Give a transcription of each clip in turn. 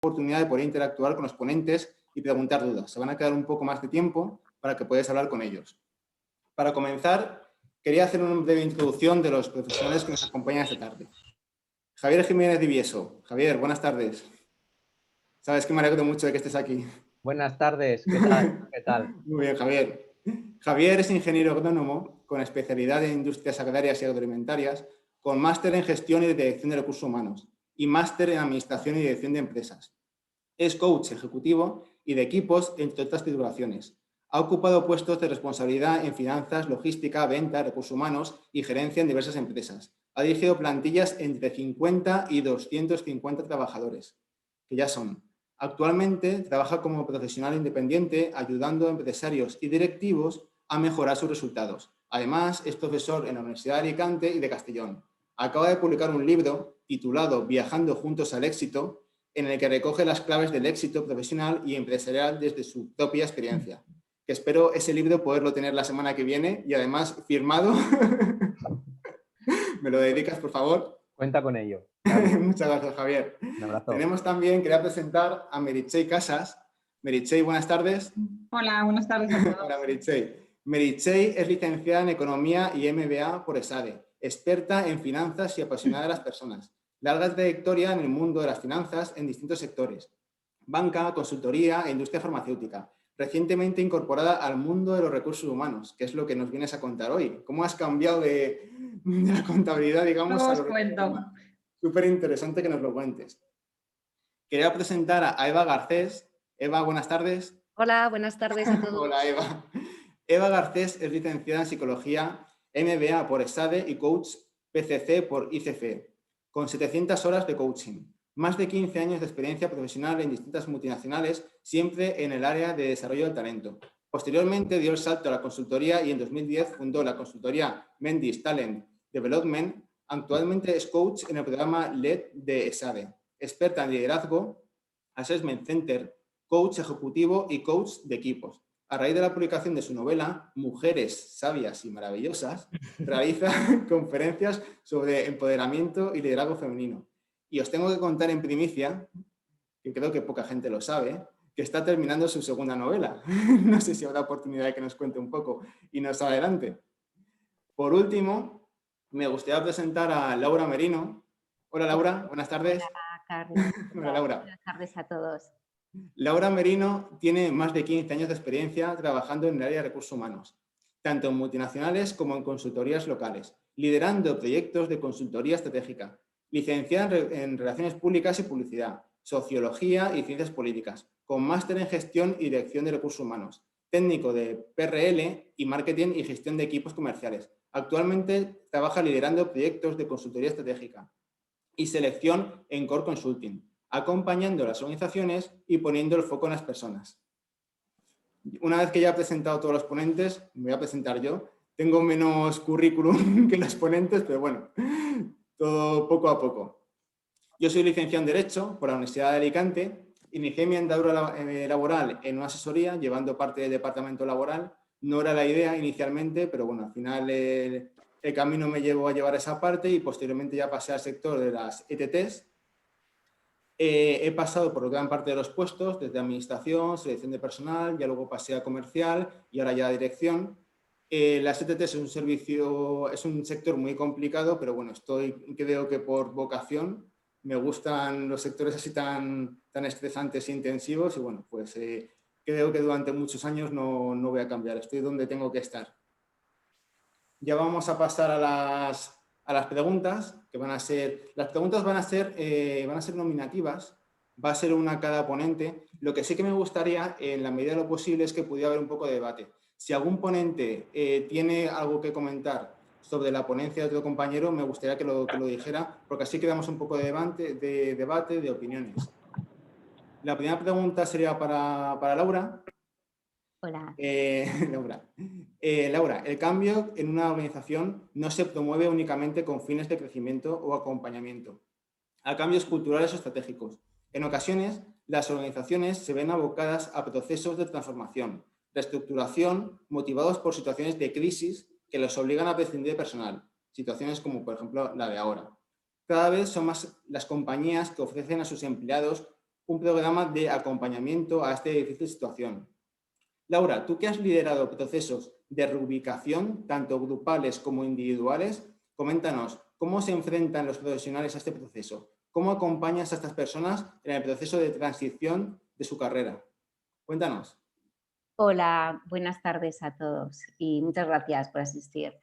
oportunidad de poder interactuar con los ponentes y preguntar dudas. Se van a quedar un poco más de tiempo para que podáis hablar con ellos. Para comenzar, quería hacer una breve introducción de los profesionales que nos acompañan esta tarde. Javier Jiménez Divieso. Javier, buenas tardes. Sabes que me alegro mucho de que estés aquí. Buenas tardes, ¿qué tal? ¿Qué tal? Muy bien, Javier. Javier es ingeniero agrónomo con especialidad en industrias agrarias y agroalimentarias, con máster en gestión y dirección de recursos humanos y máster en administración y dirección de empresas. Es coach ejecutivo y de equipos, entre otras titulaciones. Ha ocupado puestos de responsabilidad en finanzas, logística, venta, recursos humanos y gerencia en diversas empresas. Ha dirigido plantillas entre 50 y 250 trabajadores, que ya son. Actualmente trabaja como profesional independiente ayudando a empresarios y directivos a mejorar sus resultados. Además, es profesor en la Universidad de Alicante y de Castellón. Acaba de publicar un libro titulado Viajando juntos al éxito, en el que recoge las claves del éxito profesional y empresarial desde su propia experiencia. Que espero ese libro poderlo tener la semana que viene y además firmado. ¿Me lo dedicas, por favor? Cuenta con ello. Muchas gracias, Javier. Un abrazo. Tenemos también, quería presentar a Meritxell Casas. Meritxell, buenas tardes. Hola, buenas tardes a todos. Hola, Meritxell. Meritxell es licenciada en Economía y MBA por ESADE, experta en finanzas y apasionada de las personas. Larga trayectoria en el mundo de las finanzas en distintos sectores: banca, consultoría e industria farmacéutica. Recientemente incorporada al mundo de los recursos humanos, que es lo que nos vienes a contar hoy. ¿Cómo has cambiado de la contabilidad, digamos, Luego a os los recursos cuento. humanos? Súper interesante que nos lo cuentes. Quería presentar a Eva Garcés. Eva, buenas tardes. Hola, buenas tardes a todos. Hola, Eva. Eva Garcés es licenciada en Psicología, MBA por ESADE y Coach PCC por ICF, con 700 horas de coaching. Más de 15 años de experiencia profesional en distintas multinacionales, siempre en el área de desarrollo del talento. Posteriormente dio el salto a la consultoría y en 2010 fundó la consultoría Mendis Talent Development. Actualmente es coach en el programa LED de ESADE, experta en liderazgo, assessment center, coach ejecutivo y coach de equipos. A raíz de la publicación de su novela Mujeres sabias y maravillosas, realiza conferencias sobre empoderamiento y liderazgo femenino. Y os tengo que contar en primicia, que creo que poca gente lo sabe, que está terminando su segunda novela. No sé si habrá oportunidad de que nos cuente un poco y nos adelante. Por último, me gustaría presentar a Laura Merino. Hola, Laura, buenas tardes. Hola, Carlos. Hola, Laura. Buenas tardes a todos. Laura Merino tiene más de 15 años de experiencia trabajando en el área de recursos humanos, tanto en multinacionales como en consultorías locales, liderando proyectos de consultoría estratégica, licenciada en Relaciones Públicas y Publicidad, Sociología y Ciencias Políticas, con máster en Gestión y Dirección de Recursos Humanos, técnico de PRL y Marketing y Gestión de Equipos Comerciales. Actualmente trabaja liderando proyectos de consultoría estratégica y selección en Core Consulting, acompañando a las organizaciones y poniendo el foco en las personas. Una vez que ya he presentado a todos los ponentes, me voy a presentar yo. Tengo menos currículum que los ponentes, pero bueno, todo poco a poco. Yo soy licenciado en Derecho por la Universidad de Alicante. Inicié mi andadura laboral en una asesoría, llevando parte del departamento laboral. No era la idea inicialmente, pero bueno, al final el camino me llevó a llevar esa parte y posteriormente ya pasé al sector de las ETTs. He pasado por gran parte de los puestos, desde administración, selección de personal, ya luego pasé a comercial y ahora ya a dirección. Las ETTs es un sector muy complicado, pero bueno, creo que por vocación me gustan los sectores así tan estresantes e intensivos y bueno, pues creo que durante muchos años no voy a cambiar, estoy donde tengo que estar. Ya vamos a pasar a las preguntas, que van a ser... Las preguntas van a ser nominativas, va a ser una cada ponente. Lo que sí que me gustaría, en la medida de lo posible, es que pudiera haber un poco de debate. Si algún ponente tiene algo que comentar sobre la ponencia de otro compañero, me gustaría que lo dijera, porque así quedamos un poco de debate, de opiniones. La primera pregunta sería para Laura. Hola. Laura, el cambio en una organización no se promueve únicamente con fines de crecimiento o acompañamiento a cambios culturales o estratégicos. En ocasiones, las organizaciones se ven abocadas a procesos de transformación, reestructuración, motivados por situaciones de crisis que los obligan a prescindir de personal, situaciones como, por ejemplo, la de ahora. Cada vez son más las compañías que ofrecen a sus empleados un programa de acompañamiento a esta difícil situación. Laura, tú que has liderado procesos de reubicación, tanto grupales como individuales, coméntanos, ¿cómo se enfrentan los profesionales a este proceso? ¿Cómo acompañas a estas personas en el proceso de transición de su carrera? Cuéntanos. Hola, buenas tardes a todos y muchas gracias por asistir.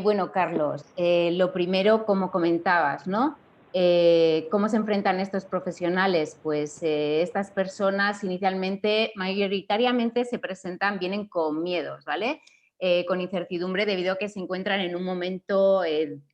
Bueno, Carlos, lo primero, como comentabas, ¿no? ¿Cómo se enfrentan estos profesionales? Pues estas personas inicialmente, mayoritariamente se presentan, vienen con miedos, ¿vale? Con incertidumbre debido a que se encuentran en un momento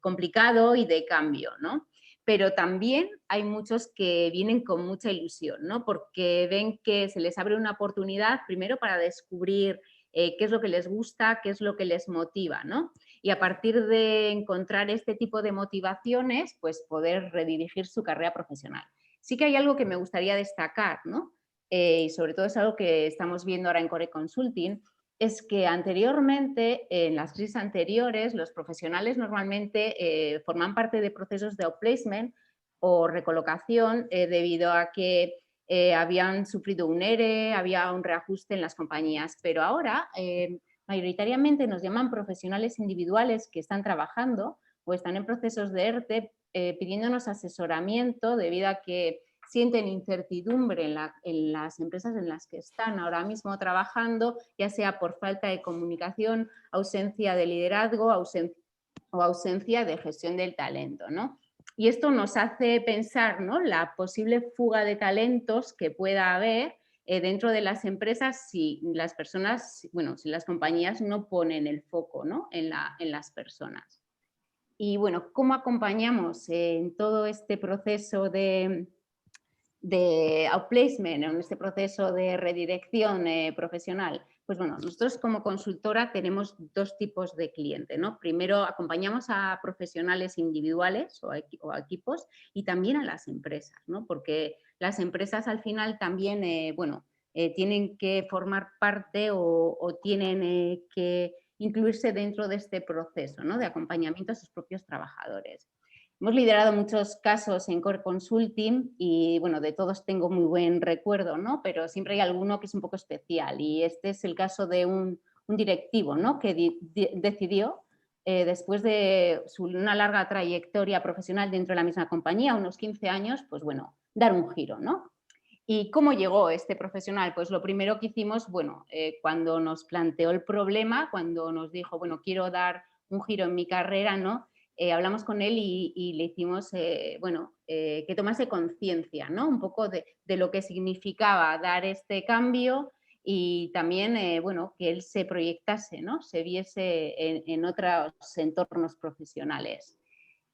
complicado y de cambio, ¿no? Pero también hay muchos que vienen con mucha ilusión, ¿no? Porque ven que se les abre una oportunidad primero para descubrir qué es lo que les gusta, qué es lo que les motiva, ¿no? Y a partir de encontrar este tipo de motivaciones, pues poder redirigir su carrera profesional. Sí que hay algo que me gustaría destacar, ¿no? Y sobre todo es algo que estamos viendo ahora en Core Consulting, es que anteriormente, en las crisis anteriores, los profesionales normalmente forman parte de procesos de outplacement o recolocación debido a que habían sufrido un ERE, había un reajuste en las compañías, pero ahora mayoritariamente nos llaman profesionales individuales que están trabajando o están en procesos de ERTE pidiéndonos asesoramiento debido a que sienten incertidumbre en las empresas en las que están ahora mismo trabajando, ya sea por falta de comunicación, ausencia de liderazgo o ausencia de gestión del talento, ¿no? Y esto nos hace pensar, ¿no?, la posible fuga de talentos que pueda haber dentro de las empresas si las personas, bueno, si las compañías no ponen el foco, ¿no?, en las personas. Y bueno, ¿cómo acompañamos en todo este proceso de outplacement, en este proceso de redirección profesional? Pues bueno, nosotros como consultora tenemos dos tipos de cliente, ¿no? Primero acompañamos a profesionales individuales o a equipos y también a las empresas, ¿no? Porque las empresas al final también, tienen que formar parte o tienen que incluirse dentro de este proceso, ¿no?, de acompañamiento a sus propios trabajadores. Hemos liderado muchos casos en Core Consulting y, bueno, de todos tengo muy buen recuerdo, ¿no? Pero siempre hay alguno que es un poco especial y este es el caso de un directivo, ¿no?, que decidió, después de una larga trayectoria profesional dentro de la misma compañía, unos 15 años, pues bueno, dar un giro, ¿no? ¿Y cómo llegó este profesional? Pues lo primero que hicimos, bueno, cuando nos planteó el problema, cuando nos dijo, bueno, quiero dar un giro en mi carrera, ¿no? Hablamos con él y le hicimos, que tomase conciencia, ¿no?, un poco de lo que significaba dar este cambio y también, que él se proyectase, ¿no?, se viese en otros entornos profesionales.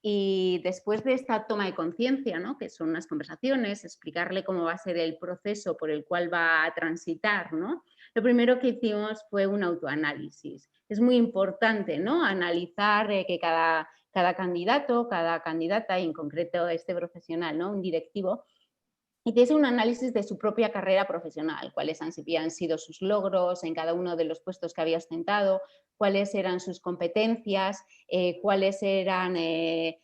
Y después de esta toma de conciencia, ¿no?, que son unas conversaciones, explicarle cómo va a ser el proceso por el cual va a transitar, ¿no?, lo primero que hicimos fue un autoanálisis. Es muy importante, ¿no?, analizar que cada candidato, cada candidata, y en concreto este profesional, ¿no?, un directivo, hiciese un análisis de su propia carrera profesional, cuáles habían sido sus logros en cada uno de los puestos que había ostentado, cuáles eran sus competencias, cuáles eran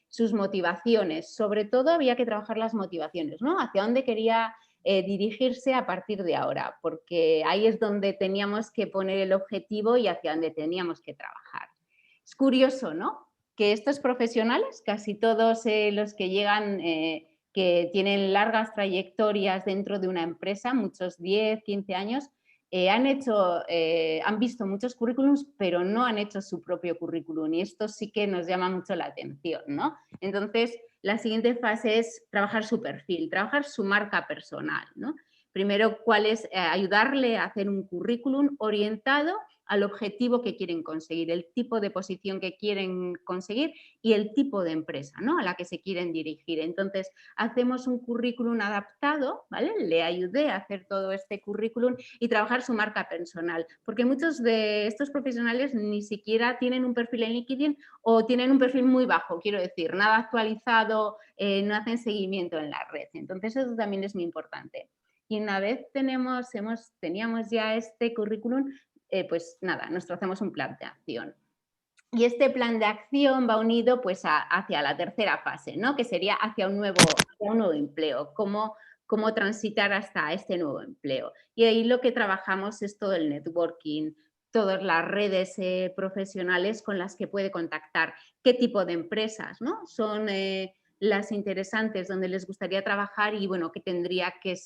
sus motivaciones. Sobre todo había que trabajar las motivaciones, ¿no?, hacia dónde quería dirigirse a partir de ahora, porque ahí es donde teníamos que poner el objetivo y hacia dónde teníamos que trabajar. Es curioso, ¿no?, que estos profesionales, casi todos los que llegan, que tienen largas trayectorias dentro de una empresa, muchos 10, 15 años, han visto muchos currículums, pero no han hecho su propio currículum y esto sí que nos llama mucho la atención, ¿no? Entonces, la siguiente fase es trabajar su perfil, trabajar su marca personal, ¿no? Primero, ayudarle a hacer un currículum orientado al objetivo que quieren conseguir, el tipo de posición que quieren conseguir y el tipo de empresa, ¿no?, a la que se quieren dirigir. Entonces, hacemos un currículum adaptado, ¿vale? Le ayudé a hacer todo este currículum y trabajar su marca personal, porque muchos de estos profesionales ni siquiera tienen un perfil en LinkedIn o tienen un perfil muy bajo, quiero decir, nada actualizado, no hacen seguimiento en la red. Entonces, eso también es muy importante. Y una vez teníamos ya este currículum, pues nada, nos trazamos un plan de acción. Y este plan de acción va unido pues hacia la tercera fase, ¿no?, que sería hacia un nuevo empleo. ¿Cómo cómo transitar hasta este nuevo empleo. Y ahí lo que trabajamos es todo el networking, todas las redes profesionales con las que puede contactar, qué tipo de empresas, ¿no? Son las interesantes donde les gustaría trabajar y bueno, que tendría que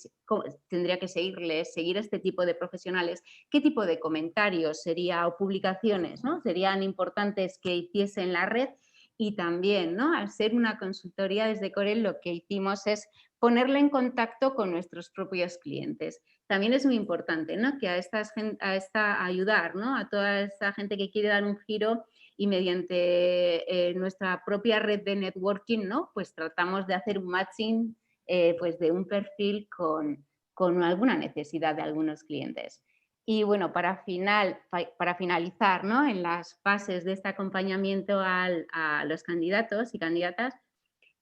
seguir este tipo de profesionales, qué tipo de comentarios o publicaciones, ¿no? Serían importantes que hiciese en la red. Y también, ¿no? Al ser una consultoría desde Corel, lo que hicimos es ponerle en contacto con nuestros propios clientes. También es muy importante, ¿no? Que ayudar, ¿no? A toda esta gente que quiere dar un giro y mediante nuestra propia red de networking, ¿no? Pues tratamos de hacer un matching pues de un perfil con alguna necesidad de algunos clientes. Y bueno, para finalizar, ¿no? En las fases de este acompañamiento a los candidatos y candidatas,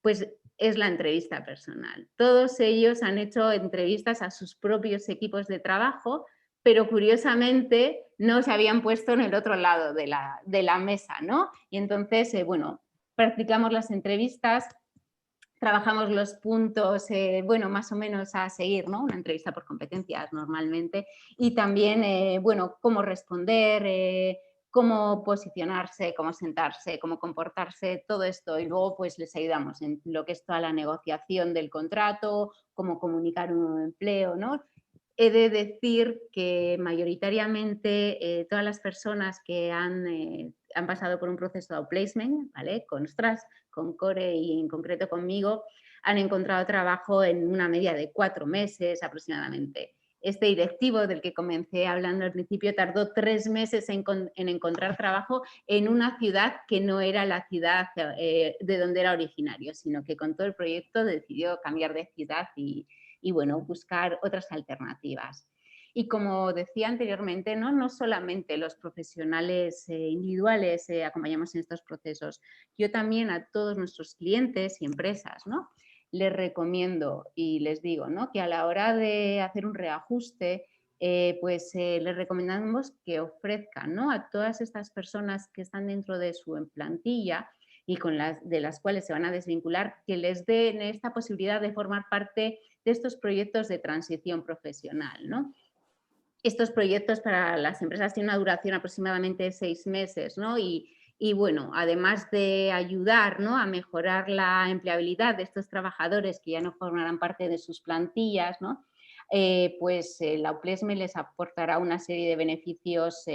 pues es la entrevista personal. Todos ellos han hecho entrevistas a sus propios equipos de trabajo, pero curiosamente no se habían puesto en el otro lado de la mesa, ¿no? Y entonces, bueno, practicamos las entrevistas, trabajamos los puntos, bueno, más o menos a seguir, ¿no? Una entrevista por competencias normalmente. Y también, bueno, cómo responder, cómo posicionarse, cómo sentarse, cómo comportarse, todo esto. Y luego, pues, les ayudamos en lo que es toda la negociación del contrato, cómo comunicar un nuevo empleo, ¿no? He de decir que mayoritariamente todas las personas que han pasado por un proceso de outplacement, ¿vale? Con Core y en concreto conmigo, han encontrado trabajo en una media de 4 meses aproximadamente. Este directivo del que comencé hablando al principio tardó 3 meses en encontrar trabajo en una ciudad que no era la ciudad de donde era originario, sino que con todo el proyecto decidió cambiar de ciudad y bueno, buscar otras alternativas. Y como decía anteriormente, no solamente los profesionales individuales acompañamos en estos procesos, yo también a todos nuestros clientes y empresas, ¿no? Les recomiendo y les digo, ¿no? Que a la hora de hacer un reajuste, pues les recomendamos que ofrezcan, ¿no? A todas estas personas que están dentro de su plantilla y de las cuales se van a desvincular, que les den esta posibilidad de formar parte de estos proyectos de transición profesional, ¿no? Estos proyectos para las empresas tienen una duración aproximadamente de 6 meses, ¿no? Y bueno, además de ayudar, ¿no? A mejorar la empleabilidad de estos trabajadores que ya no formarán parte de sus plantillas, ¿no? Pues la UPLESME les aportará una serie de beneficios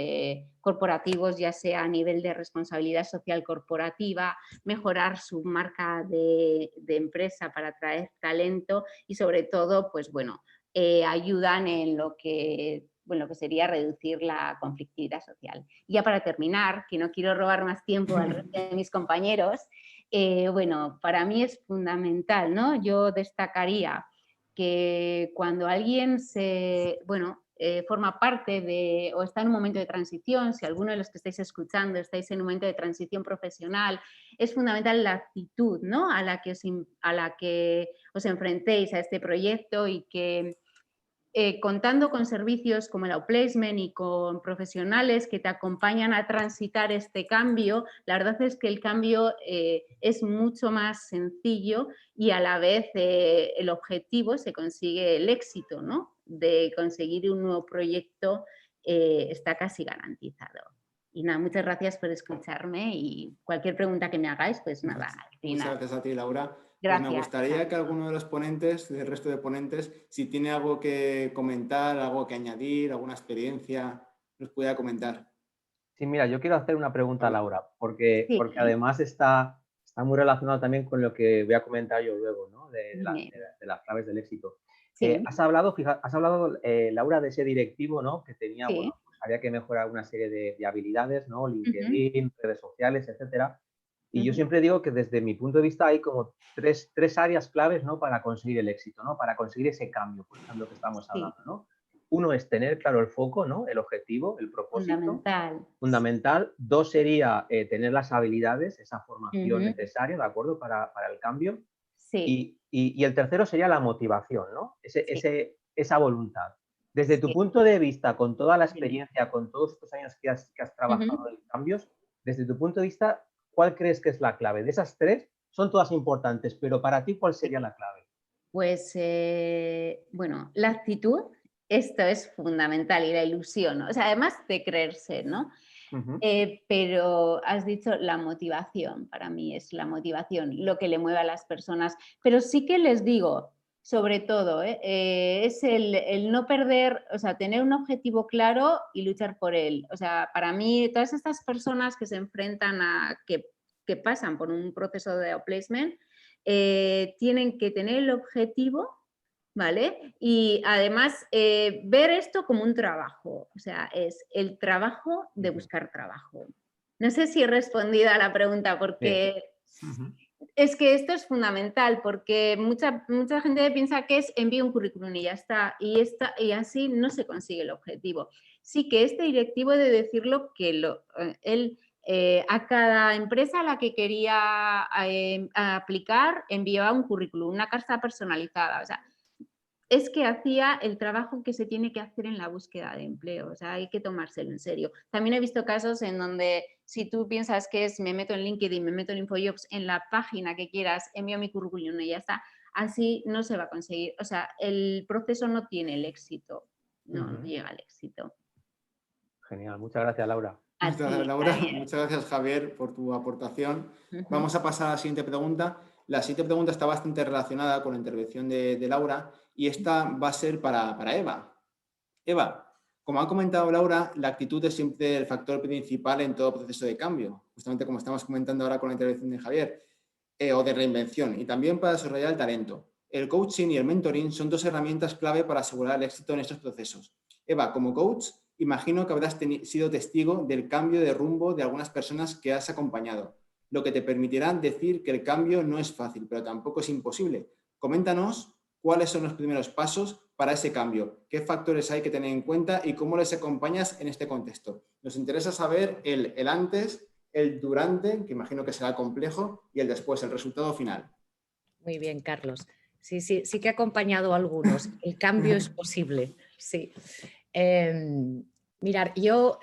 corporativos, ya sea a nivel de responsabilidad social corporativa, mejorar su marca de empresa para atraer talento y sobre todo, pues bueno, ayudan en lo que sería reducir la conflictividad social. Y ya para terminar, que no quiero robar más tiempo al resto de mis compañeros, bueno, para mí es fundamental, ¿no? Yo destacaría que cuando alguien forma parte de o está en un momento de transición, si alguno de los que estáis escuchando estáis en un momento de transición profesional, es fundamental la actitud, ¿no? a la que os enfrentéis a este proyecto y que contando con servicios como el outplacement y con profesionales que te acompañan a transitar este cambio, la verdad es que el cambio es mucho más sencillo y a la vez el objetivo se consigue, el éxito, ¿no? De conseguir un nuevo proyecto está casi garantizado. Y nada, muchas gracias por escucharme y cualquier pregunta que me hagáis, pues nada, al final. Muchas gracias a ti, Laura. Gracias. Pues me gustaría que alguno de los ponentes, del resto de ponentes, si tiene algo que comentar, algo que añadir, alguna experiencia, nos pueda comentar. Sí, mira, yo quiero hacer una pregunta a Laura, porque Sí. además está muy relacionado también con lo que voy a comentar yo luego, ¿no? De las claves del éxito. Sí. Has hablado, Laura, de ese directivo, ¿no? Que tenía, Sí. bueno, pues había que mejorar una serie de habilidades, ¿no? LinkedIn, redes sociales, etcétera. Y yo siempre digo que desde mi punto de vista hay como tres áreas claves, ¿no? Para conseguir el éxito, ¿no? Para conseguir ese cambio, por ejemplo, que estamos hablando, ¿no? Uno es tener claro el foco, ¿no? El objetivo, el propósito. Fundamental. 2 sería tener las habilidades, esa formación necesaria, ¿de acuerdo? Para el cambio. Sí. Y el tercero sería la motivación, ¿no? Esa voluntad. Desde tu punto de vista, con toda la experiencia, con todos estos años que has trabajado en cambios, desde tu punto de vista, ¿cuál crees que es la clave? De esas 3 son todas importantes, pero para ti, ¿cuál sería la clave? Pues, bueno, la actitud, esto es fundamental y la ilusión, ¿no? O sea, además de creerse, ¿no? Pero has dicho la motivación, para mí es la motivación, lo que le mueve a las personas. Pero sí que les digo, sobre todo, es el no perder, o sea, tener un objetivo claro y luchar por él. O sea, para mí, todas estas personas que se enfrentan a, que pasan por un proceso de outplacement, tienen que tener el objetivo, ¿vale? Y además ver esto como un trabajo, o sea, es el trabajo de buscar trabajo. No sé si he respondido a la pregunta porque es que esto es fundamental porque mucha gente piensa que es envío un currículum y ya está, y así no se consigue el objetivo. Sí que este directivo de decirlo que él a cada empresa a la que quería aplicar enviaba un currículum, una carta personalizada, o sea, es que hacía el trabajo que se tiene que hacer en la búsqueda de empleo, o sea, hay que tomárselo en serio. También he visto casos en donde si tú piensas que es me meto en LinkedIn, me meto en InfoJobs, en la página que quieras, envío mi currículum y ya está, así no se va a conseguir. O sea, el proceso no tiene el éxito, no llega al éxito. Genial, muchas gracias, Laura. Muchas gracias, Laura. Muchas gracias, Javier, por tu aportación. Vamos a pasar a la siguiente pregunta. La siguiente pregunta está bastante relacionada con la intervención de Laura y esta va a ser para Eva. Eva, como ha comentado Laura, la actitud es siempre el factor principal en todo proceso de cambio, justamente como estamos comentando ahora con la intervención de Javier, o de reinvención, y también para desarrollar el talento. El coaching y el mentoring son dos herramientas clave para asegurar el éxito en estos procesos. Eva, como coach, imagino que habrás sido testigo del cambio de rumbo de algunas personas que has acompañado, lo que te permitirá decir que el cambio no es fácil, pero tampoco es imposible. Coméntanos cuáles son los primeros pasos para ese cambio, qué factores hay que tener en cuenta y cómo les acompañas en este contexto. Nos interesa saber el antes, el durante, que imagino que será complejo, y el después, el resultado final. Muy bien, Carlos. Sí que he acompañado a algunos. El cambio es posible, sí. Mirad, yo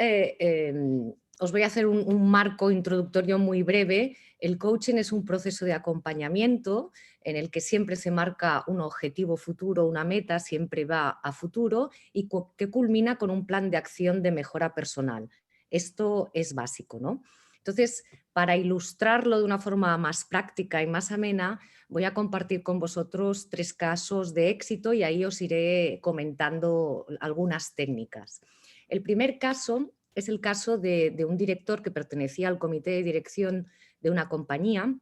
os voy a hacer un marco introductorio muy breve. El coaching es un proceso de acompañamiento en el que siempre se marca un objetivo futuro, una meta, siempre va a futuro y que culmina con un plan de acción de mejora personal. Esto es básico, ¿no? Entonces, para ilustrarlo de una forma más práctica y más amena, voy a compartir con vosotros 3 casos de éxito y ahí os iré comentando algunas técnicas. El primer caso es el caso de un director que pertenecía al comité de dirección de una compañía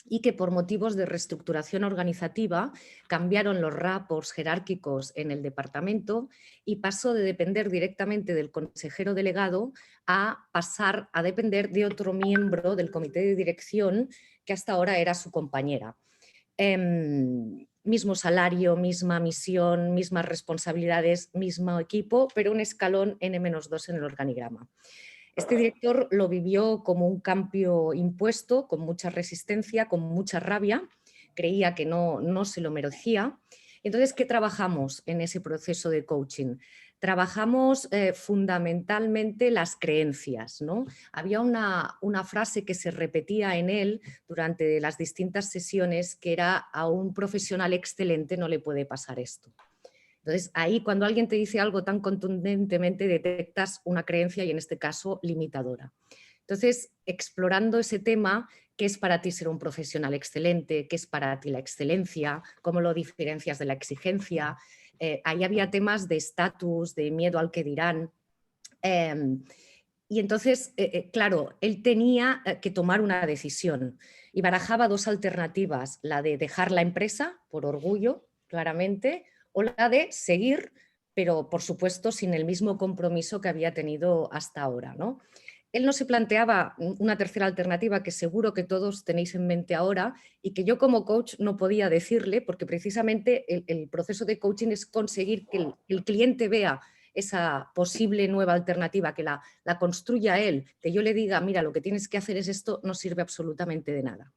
y que por motivos de reestructuración organizativa cambiaron los rapports jerárquicos en el departamento y pasó de depender directamente del consejero delegado a pasar a depender de otro miembro del comité de dirección que hasta ahora era su compañera. Mismo salario, misma misión, mismas responsabilidades, mismo equipo, pero un escalón N-2 en el organigrama. Este director lo vivió como un cambio impuesto, con mucha resistencia, con mucha rabia, creía que no se lo merecía. Entonces, ¿qué trabajamos en ese proceso de coaching? Trabajamos fundamentalmente las creencias, ¿no? Había una frase que se repetía en él durante las distintas sesiones que era: a un profesional excelente no le puede pasar esto. Entonces, ahí cuando alguien te dice algo tan contundentemente detectas una creencia y en este caso limitadora. Entonces, explorando ese tema, ¿qué es para ti ser un profesional excelente? ¿Qué es para ti la excelencia? ¿Cómo lo diferencias de la exigencia? Ahí había temas de estatus, de miedo al que dirán. Y entonces, claro, él tenía que tomar una decisión y barajaba 2 alternativas, la de dejar la empresa por orgullo, claramente, o la de seguir, pero por supuesto sin el mismo compromiso que había tenido hasta ahora, ¿no? Él no se planteaba una tercera alternativa que seguro que todos tenéis en mente ahora y que yo como coach no podía decirle, porque precisamente el proceso de coaching es conseguir que el cliente vea esa posible nueva alternativa, que la construya él, que yo le diga, mira, lo que tienes que hacer es esto, no sirve absolutamente de nada.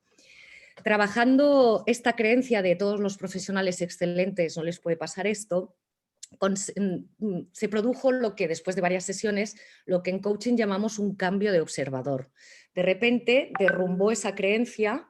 Trabajando esta creencia de todos los profesionales excelentes no les puede pasar esto, se produjo lo que después de varias sesiones, lo que en coaching llamamos un cambio de observador. De repente derrumbó esa creencia,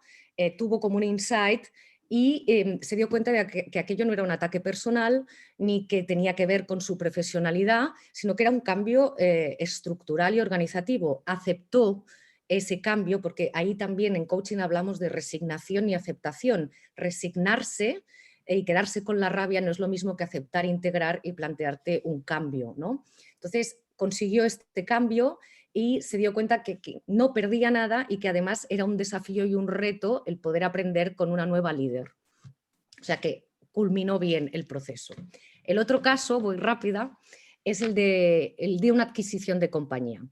tuvo como un insight y se dio cuenta de que aquello no era un ataque personal ni que tenía que ver con su profesionalidad, sino que era un cambio estructural y organizativo. Aceptó ese cambio, porque ahí también en coaching hablamos de resignación y aceptación. Resignarse y quedarse con la rabia no es lo mismo que aceptar, integrar y plantearte un cambio, ¿no? Entonces consiguió este cambio y se dio cuenta que no perdía nada y que además era un desafío y un reto el poder aprender con una nueva líder. O sea que culminó bien el proceso. El otro caso, voy rápida, es el de una adquisición de compañía.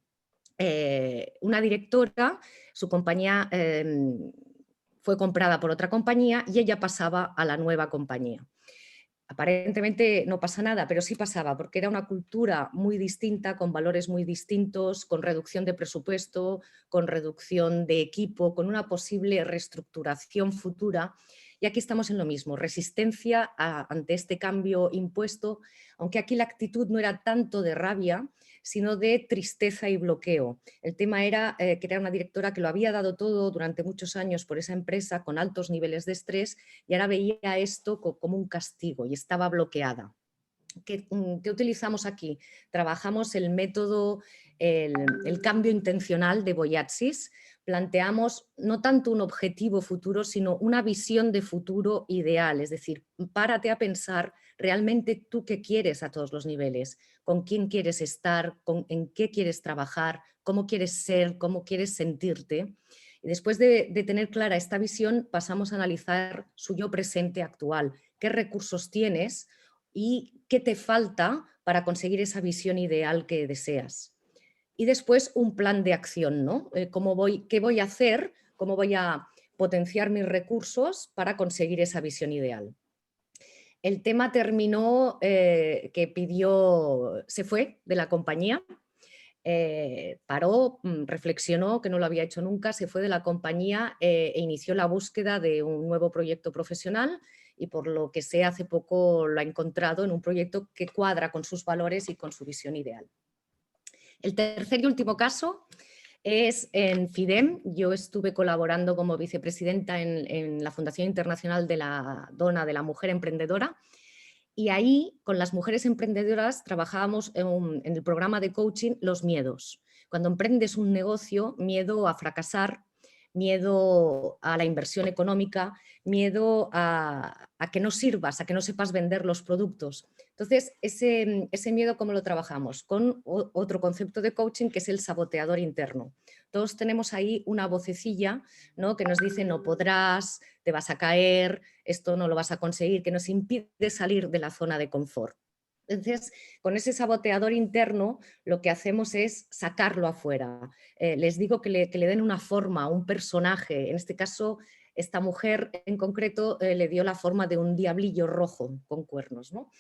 Una directora, su compañía fue comprada por otra compañía y ella pasaba a la nueva compañía. Aparentemente no pasa nada, pero sí pasaba, porque era una cultura muy distinta, con valores muy distintos, con reducción de presupuesto, con reducción de equipo, con una posible reestructuración futura. Y aquí estamos en lo mismo, resistencia ante este cambio impuesto, aunque aquí la actitud no era tanto de rabia, sino de tristeza y bloqueo. El tema era que era una directora que lo había dado todo durante muchos años por esa empresa, con altos niveles de estrés, y ahora veía esto como un castigo y estaba bloqueada. ¿Qué utilizamos aquí? Trabajamos el método, el cambio intencional de Boyatsis. Planteamos no tanto un objetivo futuro, sino una visión de futuro ideal. Es decir, párate a pensar realmente tú qué quieres a todos los niveles, con quién quieres estar, en qué quieres trabajar, cómo quieres ser, cómo quieres sentirte. Y después de tener clara esta visión, pasamos a analizar su yo presente actual. ¿Qué recursos tienes y qué te falta para conseguir esa visión ideal que deseas? Y después un plan de acción, ¿no? ¿Qué voy a hacer? ¿Cómo voy a potenciar mis recursos para conseguir esa visión ideal? El tema terminó que se fue de la compañía, paró, reflexionó, que no lo había hecho nunca, se fue de la compañía e inició la búsqueda de un nuevo proyecto profesional y por lo que sé hace poco lo ha encontrado en un proyecto que cuadra con sus valores y con su visión ideal. El tercer y último caso es en FIDEM. Yo estuve colaborando como vicepresidenta en la Fundación Internacional de la Dona de la Mujer Emprendedora y ahí con las mujeres emprendedoras trabajábamos en el programa de coaching los miedos. Cuando emprendes un negocio, miedo a fracasar, miedo a la inversión económica, miedo a que no sirvas, a que no sepas vender los productos. Entonces, ese miedo, ¿cómo lo trabajamos? Con otro concepto de coaching que es el saboteador interno. Todos tenemos ahí una vocecilla, ¿no?, que nos dice no podrás, te vas a caer, esto no lo vas a conseguir, que nos impide salir de la zona de confort. Entonces, con ese saboteador interno, lo que hacemos es sacarlo afuera. Les digo que le den una forma, un personaje. En este caso, esta mujer en concreto le dio la forma de un diablillo rojo con cuernos, ¿no?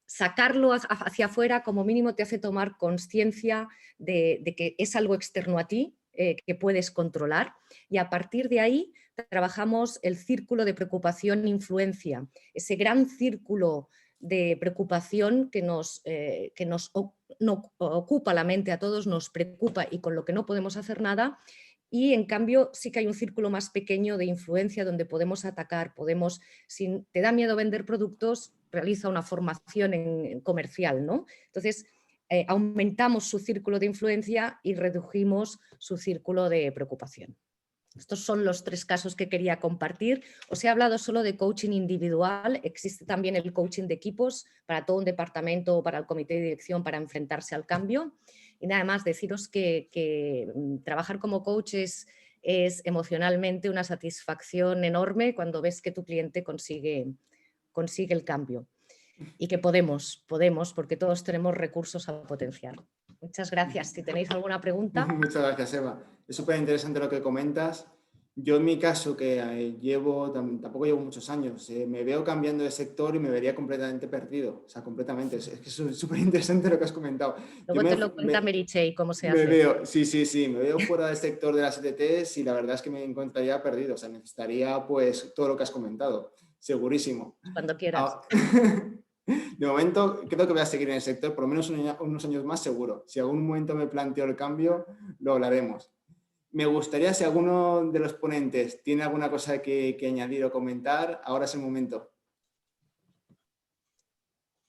Sacarlo hacia afuera como mínimo te hace tomar conciencia de que es algo externo a ti, que puedes controlar, y a partir de ahí trabajamos el círculo de preocupación-influencia, ese gran círculo de preocupación que nos ocupa la mente a todos, nos preocupa y con lo que no podemos hacer nada. Y en cambio sí que hay un círculo más pequeño de influencia donde podemos atacar, si te da miedo vender productos, realiza una formación en comercial, ¿no? Entonces aumentamos su círculo de influencia y redujimos su círculo de preocupación. Estos son los 3 casos que quería compartir. Os he hablado solo de coaching individual, existe también el coaching de equipos para todo un departamento, para el comité de dirección, para enfrentarse al cambio. Y nada más deciros que trabajar como coach es emocionalmente una satisfacción enorme cuando ves que tu cliente consigue el cambio. Y que podemos, porque todos tenemos recursos a potenciar. Muchas gracias. Si tenéis alguna pregunta. Muchas gracias, Eva. Es súper interesante lo que comentas. Yo en mi caso, que tampoco llevo muchos años, me veo cambiando de sector y me vería completamente perdido. O sea, completamente. Es que es súper interesante lo que has comentado. Luego te lo cuenta Meritxell cómo se hace. Me veo fuera del sector de las ETTs y la verdad es que me encontraría perdido. O sea, necesitaría pues todo lo que has comentado. Segurísimo. Cuando quieras. De momento creo que voy a seguir en el sector por lo menos unos años más seguro. Si algún momento me planteo el cambio, lo hablaremos. Me gustaría, si alguno de los ponentes tiene alguna cosa que añadir o comentar, ahora es el momento.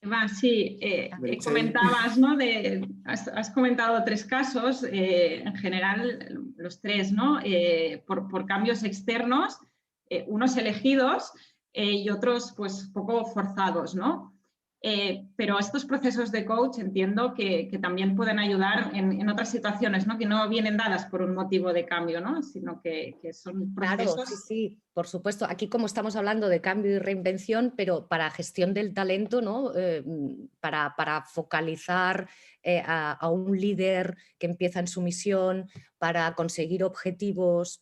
Eva, sí, comentabas, ¿no? Has comentado 3 casos, en general los 3, ¿no? Por cambios externos, unos elegidos y otros pues poco forzados, ¿no? Pero estos procesos de coach entiendo que también pueden ayudar en otras situaciones, ¿no? Que no vienen dadas por un motivo de cambio, ¿no? Sino que son procesos... Claro, sí, por supuesto. Aquí como estamos hablando de cambio y reinvención, pero para gestión del talento, ¿no? Para focalizar a un líder que empieza en su misión, para conseguir objetivos,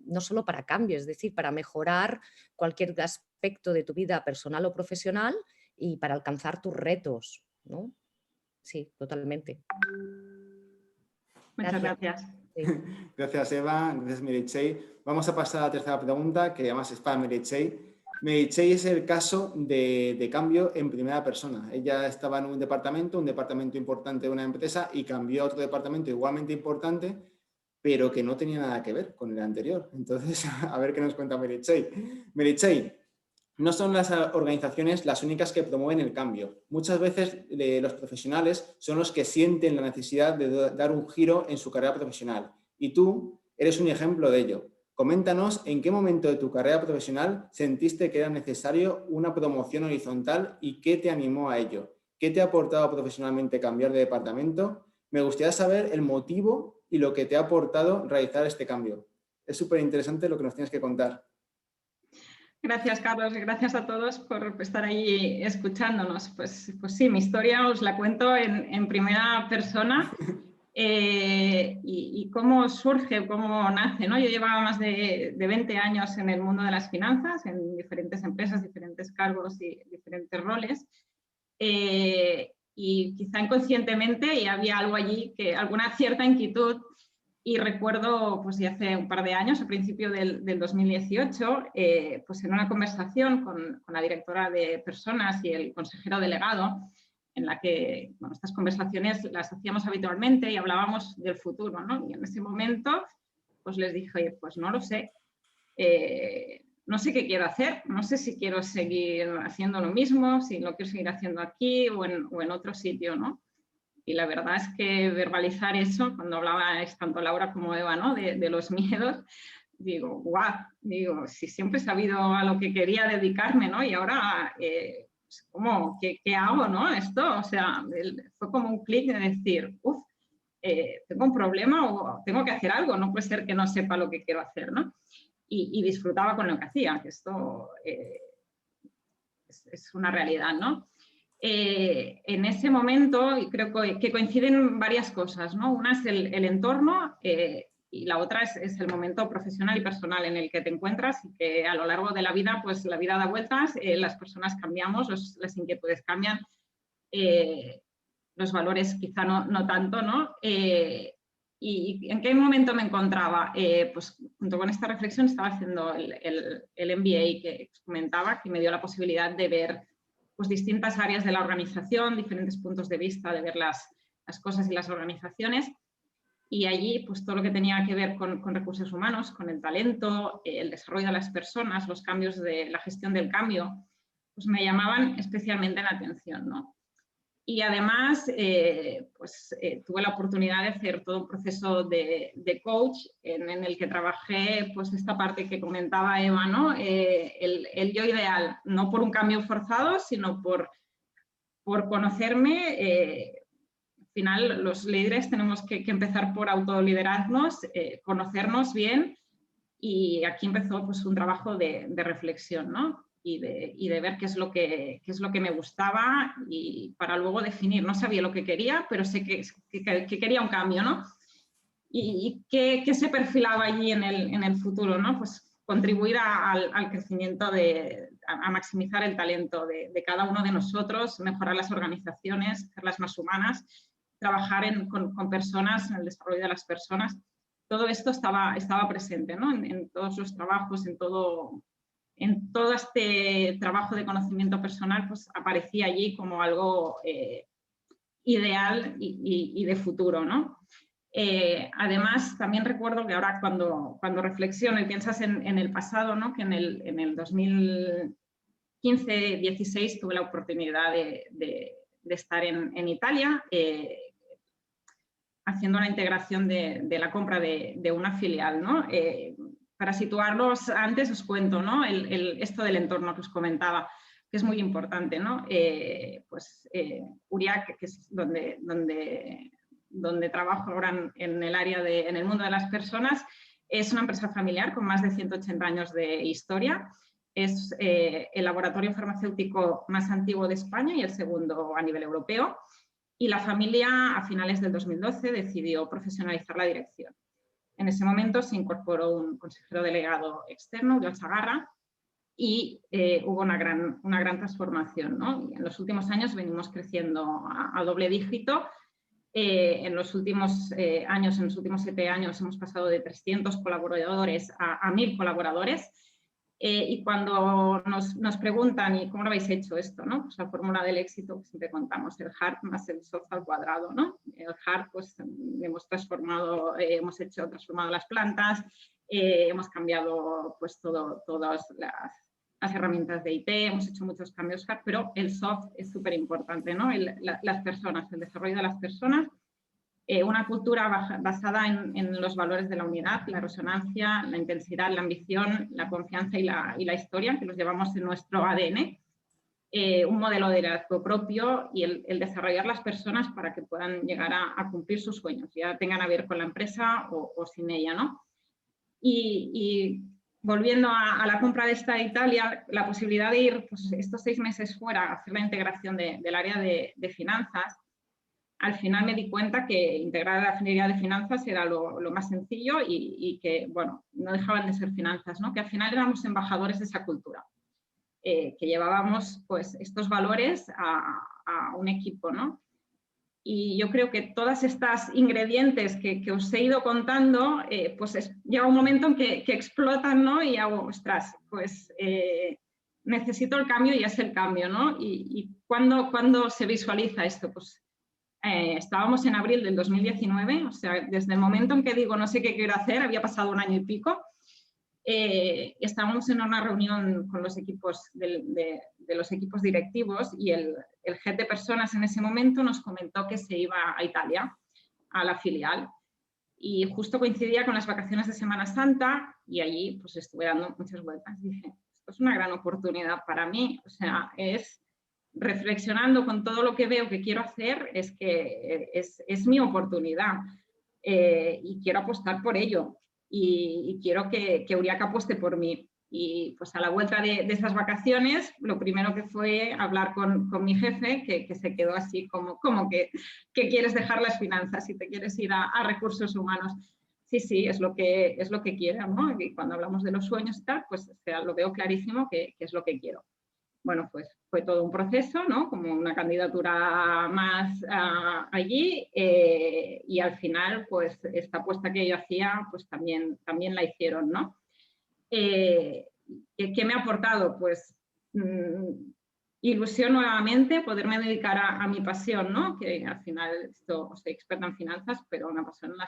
no solo para cambio, es decir, para mejorar cualquier aspecto de tu vida personal o profesional y para alcanzar tus retos, ¿no? Sí, totalmente. Muchas gracias. Sí. Gracias, Eva. Gracias, Meritxell. Vamos a pasar a la tercera pregunta, que además es para Meritxell. Meritxell es el caso de cambio en primera persona. Ella estaba en un departamento importante de una empresa y cambió a otro departamento igualmente importante, pero que no tenía nada que ver con el anterior. Entonces, a ver qué nos cuenta Meritxell. Meritxell, no son las organizaciones las únicas que promueven el cambio. Muchas veces los profesionales son los que sienten la necesidad de dar un giro en su carrera profesional. Y tú eres un ejemplo de ello. Coméntanos en qué momento de tu carrera profesional sentiste que era necesario una promoción horizontal y qué te animó a ello. ¿Qué te ha aportado profesionalmente cambiar de departamento? Me gustaría saber el motivo y lo que te ha aportado realizar este cambio. Es súper interesante lo que nos tienes que contar. Gracias, Carlos, y gracias a todos por estar ahí escuchándonos. Pues sí, mi historia os la cuento en primera persona y cómo surge, cómo nace, ¿no? Yo llevaba más de 20 años en el mundo de las finanzas, en diferentes empresas, diferentes cargos y diferentes roles. Y quizá inconscientemente y había algo allí, alguna cierta inquietud. Y recuerdo, pues ya hace un par de años, a principio del 2018, pues en una conversación con la directora de personas y el consejero delegado, en la que bueno, estas conversaciones las hacíamos habitualmente y hablábamos del futuro, ¿no? Y en ese momento pues les dije, oye, pues no lo sé, no sé qué quiero hacer, no sé si quiero seguir haciendo lo mismo, si lo quiero seguir haciendo aquí o en otro sitio, ¿no? Y la verdad es que verbalizar eso, cuando hablaba tanto Laura como Eva, ¿no? de los miedos, digo, guau, digo, si siempre he sabido a lo que quería dedicarme, ¿no? Y ahora, ¿cómo? ¿Qué hago, no? Esto, o sea, fue como un clic de decir, uff, tengo un problema o tengo que hacer algo, no puede ser que no sepa lo que quiero hacer, ¿no? Y disfrutaba con lo que hacía, que esto es una realidad, ¿no? En ese momento creo que coinciden varias cosas, ¿no? Una es el entorno y la otra es el momento profesional y personal en el que te encuentras y que a lo largo de la vida, pues la vida da vueltas, las personas cambiamos, las inquietudes cambian, los valores quizá no tanto, ¿no? ¿Y en qué momento me encontraba? Pues junto con esta reflexión estaba haciendo el MBA que comentaba, que me dio la posibilidad de ver pues, distintas áreas de la organización, diferentes puntos de vista de ver las cosas y las organizaciones. Y allí, pues todo lo que tenía que ver con recursos humanos, con el talento, el desarrollo de las personas, los cambios de la gestión del cambio, pues me llamaban especialmente la atención, ¿no? Y además, tuve la oportunidad de hacer todo un proceso de coach en el que trabajé pues, esta parte que comentaba Eva, ¿no? El yo ideal, no por un cambio forzado, sino por conocerme. Al final, los líderes tenemos que empezar por autoliderarnos, conocernos bien, y aquí empezó pues, un trabajo de reflexión, ¿no? Y de ver qué es lo que me gustaba y para luego definir. No sabía lo que quería, pero sé que quería un cambio, ¿no? Y qué se perfilaba allí en el futuro, ¿no? Pues contribuir al crecimiento, a maximizar el talento de cada uno de nosotros, mejorar las organizaciones, hacerlas más humanas, trabajar con personas, en el desarrollo de las personas. Todo esto estaba presente, ¿no? En todos los trabajos, en todo este trabajo de conocimiento personal, pues aparecía allí como algo ideal y de futuro, ¿no? Además, también recuerdo que ahora cuando reflexiono y piensas en el pasado, ¿no? Que en el 2015-16 tuve la oportunidad de estar en Italia haciendo la integración de la compra de una filial, ¿no? Para situarlos antes os cuento, ¿no? Esto del entorno que os comentaba, que es muy importante, ¿no? Uriac, que es donde trabajo ahora en el mundo de las personas, es una empresa familiar con más de 180 años de historia. Es el laboratorio farmacéutico más antiguo de España y el segundo a nivel europeo. Y la familia, a finales del 2012, decidió profesionalizar la dirección. En ese momento se incorporó un consejero delegado externo, Joan Sagarra, y hubo una gran transformación, ¿no? Y en los últimos años venimos creciendo a doble dígito. En los últimos años, en los últimos 7 años, hemos pasado de 300 colaboradores a 1000 colaboradores. Y cuando nos preguntan, ¿y cómo lo habéis hecho esto? ¿No? Pues la fórmula del éxito que siempre contamos, el hard más el soft al cuadrado, ¿no? El hard, pues hemos transformado las plantas, hemos cambiado pues todas las herramientas de IT, hemos hecho muchos cambios hard, pero el soft es súper importante, ¿no? Las personas, el desarrollo de las personas. Una cultura basada en los valores de la unidad, la resonancia, la intensidad, la ambición, la confianza y la historia, que los llevamos en nuestro ADN. Un modelo de liderazgo propio y el desarrollar las personas para que puedan llegar a cumplir sus sueños, ya tengan a ver con la empresa o sin ella, ¿no? Y volviendo a la compra de esta Italia, la posibilidad de ir pues, estos 6 meses fuera a hacer la integración del área de finanzas, al final me di cuenta que integrar la ingeniería de finanzas era lo más sencillo y que, bueno, no dejaban de ser finanzas, ¿no? Que al final éramos embajadores de esa cultura, que llevábamos pues, estos valores a un equipo, ¿no? Y yo creo que todas estas ingredientes que os he ido contando, pues llega un momento en que explotan, ¿no? Y hago, ostras, pues necesito el cambio y es el cambio, ¿no? Y ¿cuándo se visualiza esto? Pues estábamos en abril del 2019, o sea, desde el momento en que digo no sé qué quiero hacer, había pasado 1 año y pico, estábamos en una reunión con los equipos de los equipos directivos y el head de personas en ese momento nos comentó que se iba a Italia, a la filial, y justo coincidía con las vacaciones de Semana Santa y allí pues estuve dando muchas vueltas y dije, esto es una gran oportunidad para mí, o sea, reflexionando con todo lo que veo que quiero hacer, es que es mi oportunidad y quiero apostar por ello y quiero que Uriac apueste por mí. Y pues a la vuelta de esas vacaciones, lo primero que fue hablar con mi jefe, que se quedó así como que quieres dejar las finanzas y te quieres ir a recursos humanos. Sí, es lo que quiero, ¿no? Y cuando hablamos de los sueños y tal, pues o sea, lo veo clarísimo que es lo que quiero. Bueno, pues fue todo un proceso, ¿no? Como una candidatura más allí y al final, pues esta apuesta que yo hacía, pues también la hicieron, ¿no? ¿Qué me ha aportado? Pues ilusión nuevamente, poderme dedicar a mi pasión, ¿no? Que al final soy experta en finanzas, pero me apasionan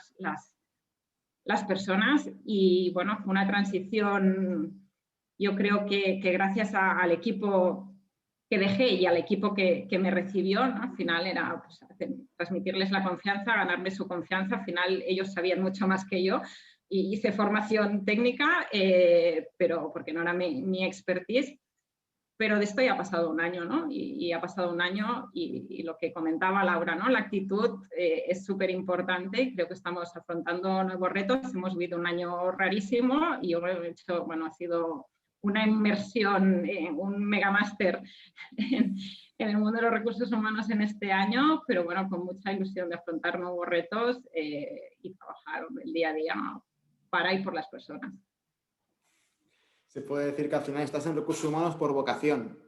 las personas y bueno, fue una transición. Yo creo que gracias al equipo que dejé y al equipo que me recibió, ¿no? Al final era pues, transmitirles la confianza, ganarme su confianza. Al final ellos sabían mucho más que yo y hice formación técnica, pero porque no era mi expertise. Pero de esto ya ha pasado 1 año, ¿no? Y ha pasado 1 año y lo que comentaba Laura, ¿no? La actitud es súper importante. Creo que estamos afrontando nuevos retos. Hemos vivido 1 año rarísimo y yo he hecho, bueno, ha sido una inmersión, un megamáster en el mundo de los recursos humanos en este año, pero bueno, con mucha ilusión de afrontar nuevos retos y trabajar el día a día para y por las personas. Se puede decir que al final estás en recursos humanos por vocación.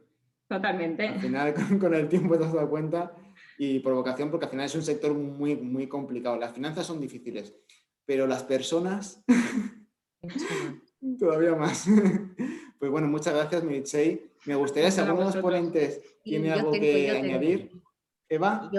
Totalmente. Al final, con el tiempo te has dado cuenta y por vocación, porque al final es un sector muy, muy complicado. Las finanzas son difíciles, pero las personas todavía más. Pues bueno, muchas gracias, Meritxell. Me gustaría, si alguno de los ponentes tiene algo que añadir. Eva.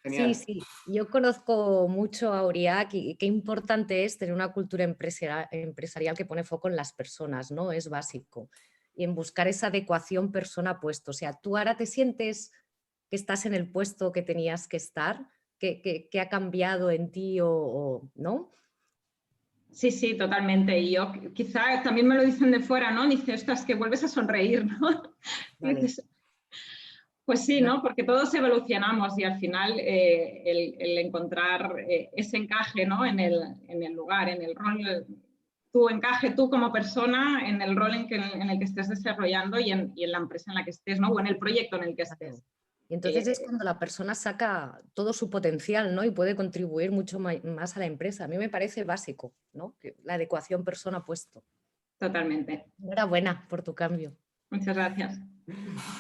Genial. Sí. Yo conozco mucho a Auriac y qué importante es tener una cultura empresarial que pone foco en las personas, ¿no? Es básico. Y en buscar esa adecuación persona-puesto. O sea, tú ahora te sientes que estás en el puesto que tenías que estar, que ha cambiado en ti ¿no? Sí, totalmente. Y yo quizá también me lo dicen de fuera, ¿no? Dice, ostras, que vuelves a sonreír, ¿no? Vale. Dices, pues sí, ¿no? Porque todos evolucionamos y al final el encontrar ese encaje, ¿no? En el lugar, en el rol, tu encaje tú como persona en el rol en el que estés desarrollando y en la empresa en la que estés, ¿no? O en el proyecto en el que estés. Y entonces es cuando la persona saca todo su potencial, ¿no? Y puede contribuir mucho más a la empresa. A mí me parece básico, ¿no? La adecuación persona-puesto. Totalmente. Enhorabuena por tu cambio. Muchas gracias.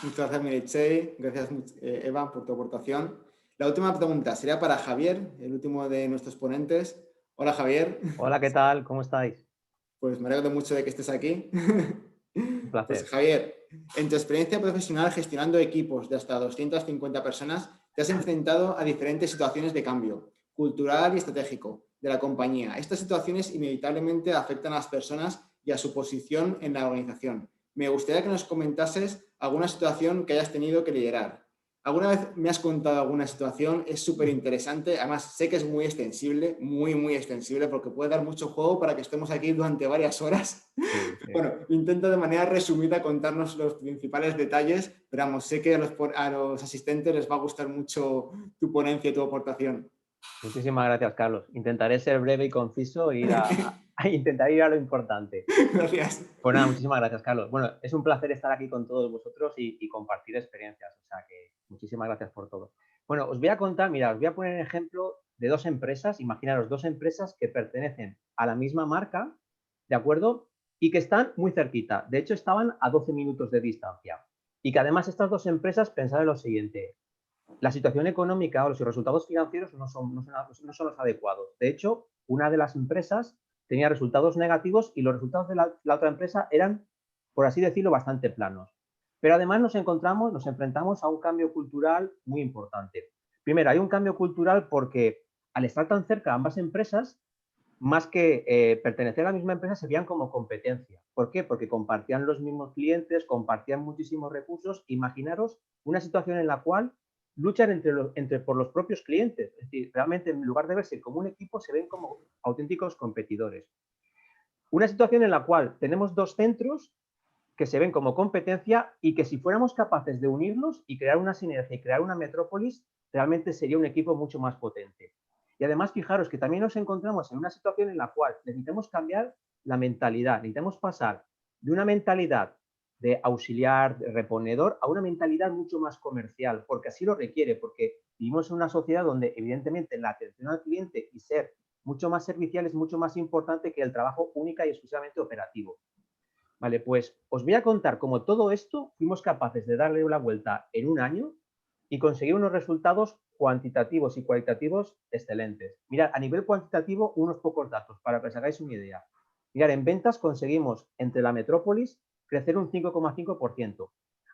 Muchas gracias, Meritxell. Gracias, Eva, por tu aportación. La última pregunta sería para Javier, el último de nuestros ponentes. Hola, Javier. Hola, ¿qué tal? ¿Cómo estáis? Pues me alegro mucho de que estés aquí. Un placer. Pues, Javier, en tu experiencia profesional gestionando equipos de hasta 250 personas, te has enfrentado a diferentes situaciones de cambio cultural y estratégico de la compañía. Estas situaciones inevitablemente afectan a las personas y a su posición en la organización. Me gustaría que nos comentases alguna situación que hayas tenido que liderar. ¿Alguna vez me has contado alguna situación? Es súper interesante. Además, sé que es muy extensible, muy extensible, porque puede dar mucho juego para que estemos aquí durante varias horas. Sí. Bueno, intento de manera resumida contarnos los principales detalles, pero vamos, sé que a los asistentes les va a gustar mucho tu ponencia y tu aportación. Muchísimas gracias, Carlos. Intentaré ser breve y conciso e intentar ir a lo importante. Gracias. Pues nada, muchísimas gracias, Carlos. Bueno, es un placer estar aquí con todos vosotros y compartir experiencias. O sea que muchísimas gracias por todo. Bueno, os voy a contar, mira, os voy a poner el ejemplo de dos empresas. Imaginaros dos empresas que pertenecen a la misma marca, ¿de acuerdo? Y que están muy cerquita. De hecho, estaban a 12 minutos de distancia. Y que además estas dos empresas pensaban en lo siguiente. La situación económica o los resultados financieros no son los adecuados. De hecho, una de las empresas tenía resultados negativos y los resultados de la otra empresa eran, por así decirlo, bastante planos. Pero además nos enfrentamos a un cambio cultural muy importante. Primero, hay un cambio cultural porque al estar tan cerca ambas empresas, más que pertenecer a la misma empresa, se veían como competencia. ¿Por qué? Porque compartían los mismos clientes, compartían muchísimos recursos. Imaginaros una situación en la cual luchan por los propios clientes. Es decir, realmente en lugar de verse como un equipo, se ven como auténticos competidores. Una situación en la cual tenemos dos centros que se ven como competencia y que si fuéramos capaces de unirnos y crear una sinergia y crear una metrópolis, realmente sería un equipo mucho más potente. Y además, fijaros que también nos encontramos en una situación en la cual necesitamos cambiar la mentalidad, necesitamos pasar de una mentalidad de auxiliar, de reponedor, a una mentalidad mucho más comercial, porque así lo requiere, porque vivimos en una sociedad donde evidentemente la atención al cliente y ser mucho más servicial es mucho más importante que el trabajo única y exclusivamente operativo. Vale, pues os voy a contar cómo todo esto fuimos capaces de darle la vuelta en un año y conseguir unos resultados cuantitativos y cualitativos excelentes. Mirad, a nivel cuantitativo, unos pocos datos para que os hagáis una idea. Mirad, en ventas conseguimos entre la metrópolis crecer un 5,5%.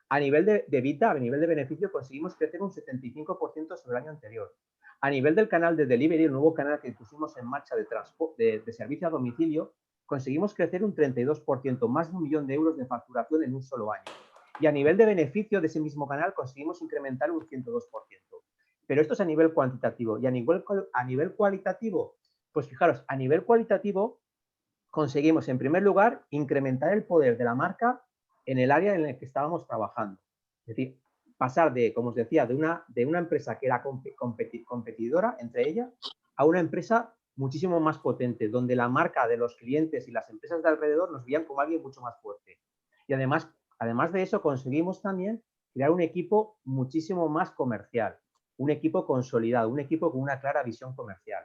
A nivel de EBITDA, a nivel de beneficio, conseguimos crecer un 75% sobre el año anterior. A nivel del canal de delivery, el nuevo canal que pusimos en marcha de servicio a domicilio, conseguimos crecer un 32%, más de 1 millón de euros de facturación en un solo año. Y a nivel de beneficio de ese mismo canal conseguimos incrementar un 102%. Pero esto es a nivel cuantitativo. Y a nivel cualitativo, pues fijaros, a nivel cualitativo conseguimos en primer lugar incrementar el poder de la marca en el área en el que estábamos trabajando. Es decir, pasar de, como os decía, de una empresa que era competidora entre ellas a una empresa muchísimo más potente, donde la marca de los clientes y las empresas de alrededor nos veían como alguien mucho más fuerte. Y además de eso, conseguimos también crear un equipo muchísimo más comercial, un equipo consolidado, un equipo con una clara visión comercial.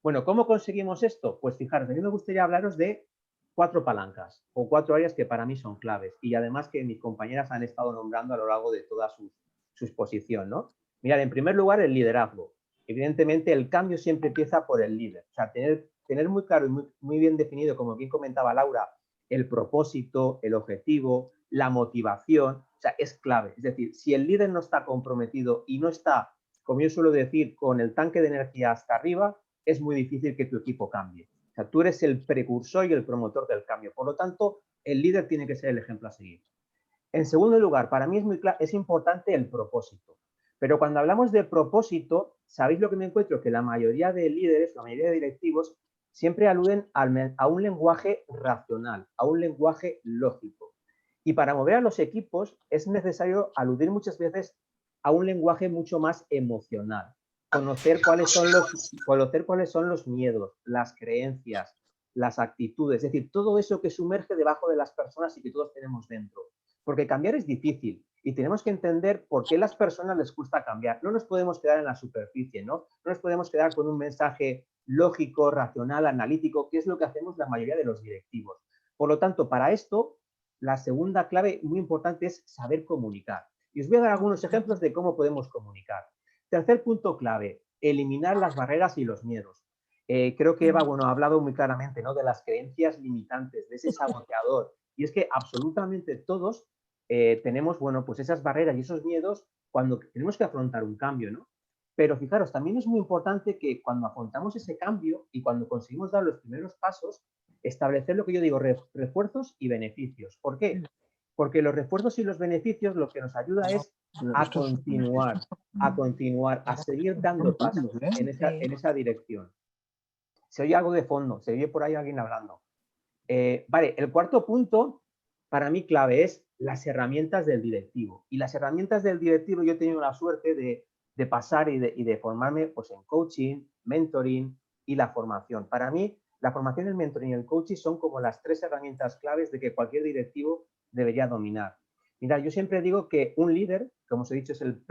Bueno, ¿cómo conseguimos esto? Pues fijaros, a mí me gustaría hablaros de 4 palancas o 4 áreas que para mí son claves y además que mis compañeras han estado nombrando a lo largo de toda su exposición, ¿no? Mirad, en primer lugar, el liderazgo. Evidentemente, el cambio siempre empieza por el líder. O sea, tener muy claro y muy bien definido, como bien comentaba Laura, el propósito, el objetivo, la motivación, o sea, es clave. Es decir, si el líder no está comprometido y no está como yo suelo decir, con el tanque de energía hasta arriba, es muy difícil que tu equipo cambie. O sea, tú eres el precursor y el promotor del cambio. Por lo tanto, el líder tiene que ser el ejemplo a seguir. En segundo lugar, para mí es importante el propósito. Pero cuando hablamos de propósito, ¿sabéis lo que me encuentro? Que la mayoría de líderes, la mayoría de directivos, siempre aluden a un lenguaje racional, a un lenguaje lógico. Y para mover a los equipos es necesario aludir muchas veces a un lenguaje mucho más emocional. Conocer cuáles son los miedos, las creencias, las actitudes, es decir, todo eso que sumerge debajo de las personas y que todos tenemos dentro. Porque cambiar es difícil y tenemos que entender por qué a las personas les cuesta cambiar. No nos podemos quedar en la superficie, ¿no? No nos podemos quedar con un mensaje lógico, racional, analítico, que es lo que hacemos la mayoría de los directivos. Por lo tanto, para esto, la segunda clave muy importante es saber comunicar. Y os voy a dar algunos ejemplos de cómo podemos comunicar. Tercer punto clave, eliminar las barreras y los miedos. Creo que Eva, bueno, ha hablado muy claramente, ¿no?, de las creencias limitantes, de ese saboteador. Y es que absolutamente todos tenemos, bueno, pues esas barreras y esos miedos cuando tenemos que afrontar un cambio, ¿no? Pero fijaros, también es muy importante que cuando afrontamos ese cambio y cuando conseguimos dar los primeros pasos, establecer lo que yo digo, refuerzos y beneficios. ¿Por qué? Porque los refuerzos y los beneficios lo que nos ayuda es a continuar, a seguir dando pasos en esa dirección. Se oye algo de fondo, se oye por ahí alguien hablando. Vale, el cuarto punto para mí clave es las herramientas del directivo. Y las herramientas del directivo yo he tenido la suerte de pasar y de formarme pues, en coaching, mentoring y la formación. Para mí, la formación, el mentoring y el coaching son como las tres herramientas claves de que cualquier directivo debería dominar. Mira, yo siempre digo que un líder, como os he dicho, es el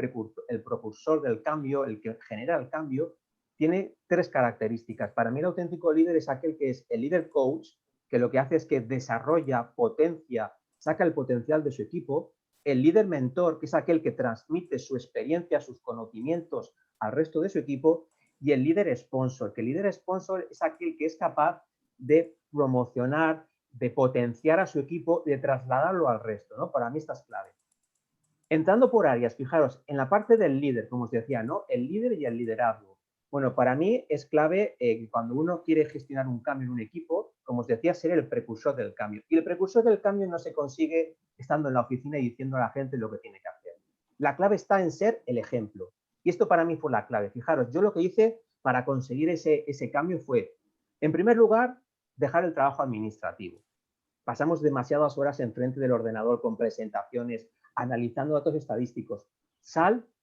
propulsor del cambio, el que genera el cambio, tiene tres características. Para mí el auténtico líder es aquel que es el líder coach, que lo que hace es que desarrolla, potencia, saca el potencial de su equipo. El líder mentor, que es aquel que transmite su experiencia, sus conocimientos al resto de su equipo. Y el líder sponsor, que el líder sponsor es aquel que es capaz de promocionar, de potenciar a su equipo, de trasladarlo al resto, ¿no? Para mí esta es clave. Entrando por áreas, fijaros, en la parte del líder, como os decía, ¿no?, el líder y el liderazgo. Bueno, para mí es clave cuando uno quiere gestionar un cambio en un equipo, como os decía, ser el precursor del cambio. Y el precursor del cambio no se consigue estando en la oficina y diciendo a la gente lo que tiene que hacer. La clave está en ser el ejemplo. Y esto para mí fue la clave. Fijaros, yo lo que hice para conseguir ese cambio fue, en primer lugar, dejar el trabajo administrativo. Pasamos demasiadas horas enfrente del ordenador con presentaciones, analizando datos estadísticos.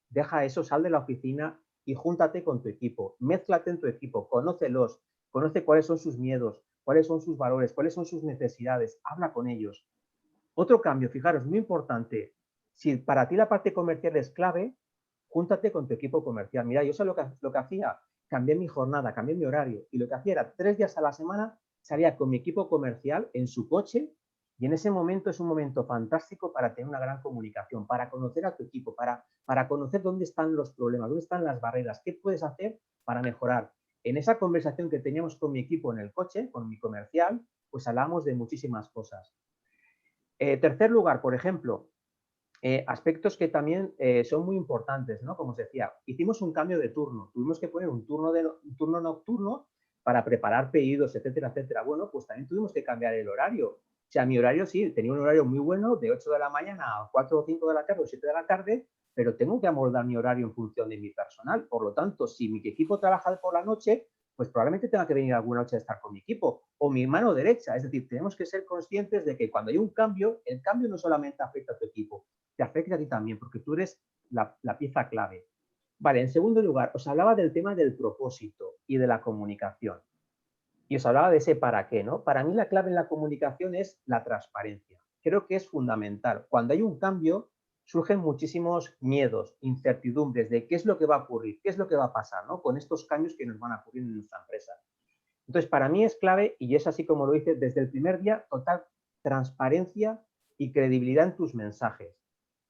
Deja eso, sal de la oficina y júntate con tu equipo, mézclate en tu equipo, conócelos, conoce cuáles son sus miedos, cuáles son sus valores, cuáles son sus necesidades, habla con ellos. Otro cambio, fijaros, muy importante, si para ti la parte comercial es clave, júntate con tu equipo comercial. Mira, yo sé lo que hacía, cambié mi jornada, cambié mi horario y lo que hacía era 3 días a la semana salía con mi equipo comercial en su coche y en ese momento es un momento fantástico para tener una gran comunicación, para conocer a tu equipo, para conocer dónde están los problemas, dónde están las barreras, qué puedes hacer para mejorar. En esa conversación que teníamos con mi equipo en el coche, con mi comercial, pues hablamos de muchísimas cosas. Tercer lugar, por ejemplo, aspectos que también son muy importantes, ¿no? Como os decía, hicimos un cambio de turno, tuvimos que poner un turno nocturno para preparar pedidos, etcétera, etcétera. Bueno, pues también tuvimos que cambiar el horario. O sea, mi horario sí, tenía un horario muy bueno de 8 de la mañana a 4 o 5 de la tarde o 7 de la tarde, pero tengo que amoldar mi horario en función de mi personal. Por lo tanto, si mi equipo trabaja por la noche, pues probablemente tenga que venir alguna noche a estar con mi equipo o mi mano derecha. Es decir, tenemos que ser conscientes de que cuando hay un cambio, el cambio no solamente afecta a tu equipo, te afecta a ti también, porque tú eres la pieza clave. Vale, en segundo lugar, os hablaba del tema del propósito y de la comunicación. Y os hablaba de ese para qué, ¿no? Para mí la clave en la comunicación es la transparencia. Creo que es fundamental. Cuando hay un cambio, surgen muchísimos miedos, incertidumbres de qué es lo que va a ocurrir, qué es lo que va a pasar, ¿no?, con estos cambios que nos van a ocurrir en nuestra empresa. Entonces, para mí es clave, y es así como lo hice desde el primer día, total transparencia y credibilidad en tus mensajes.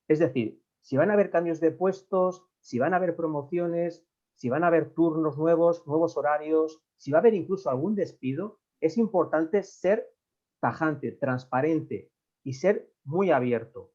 Es decir, si van a haber cambios de puestos, si van a haber promociones, si van a haber turnos nuevos, nuevos horarios, si va a haber incluso algún despido, es importante ser tajante, transparente y ser muy abierto.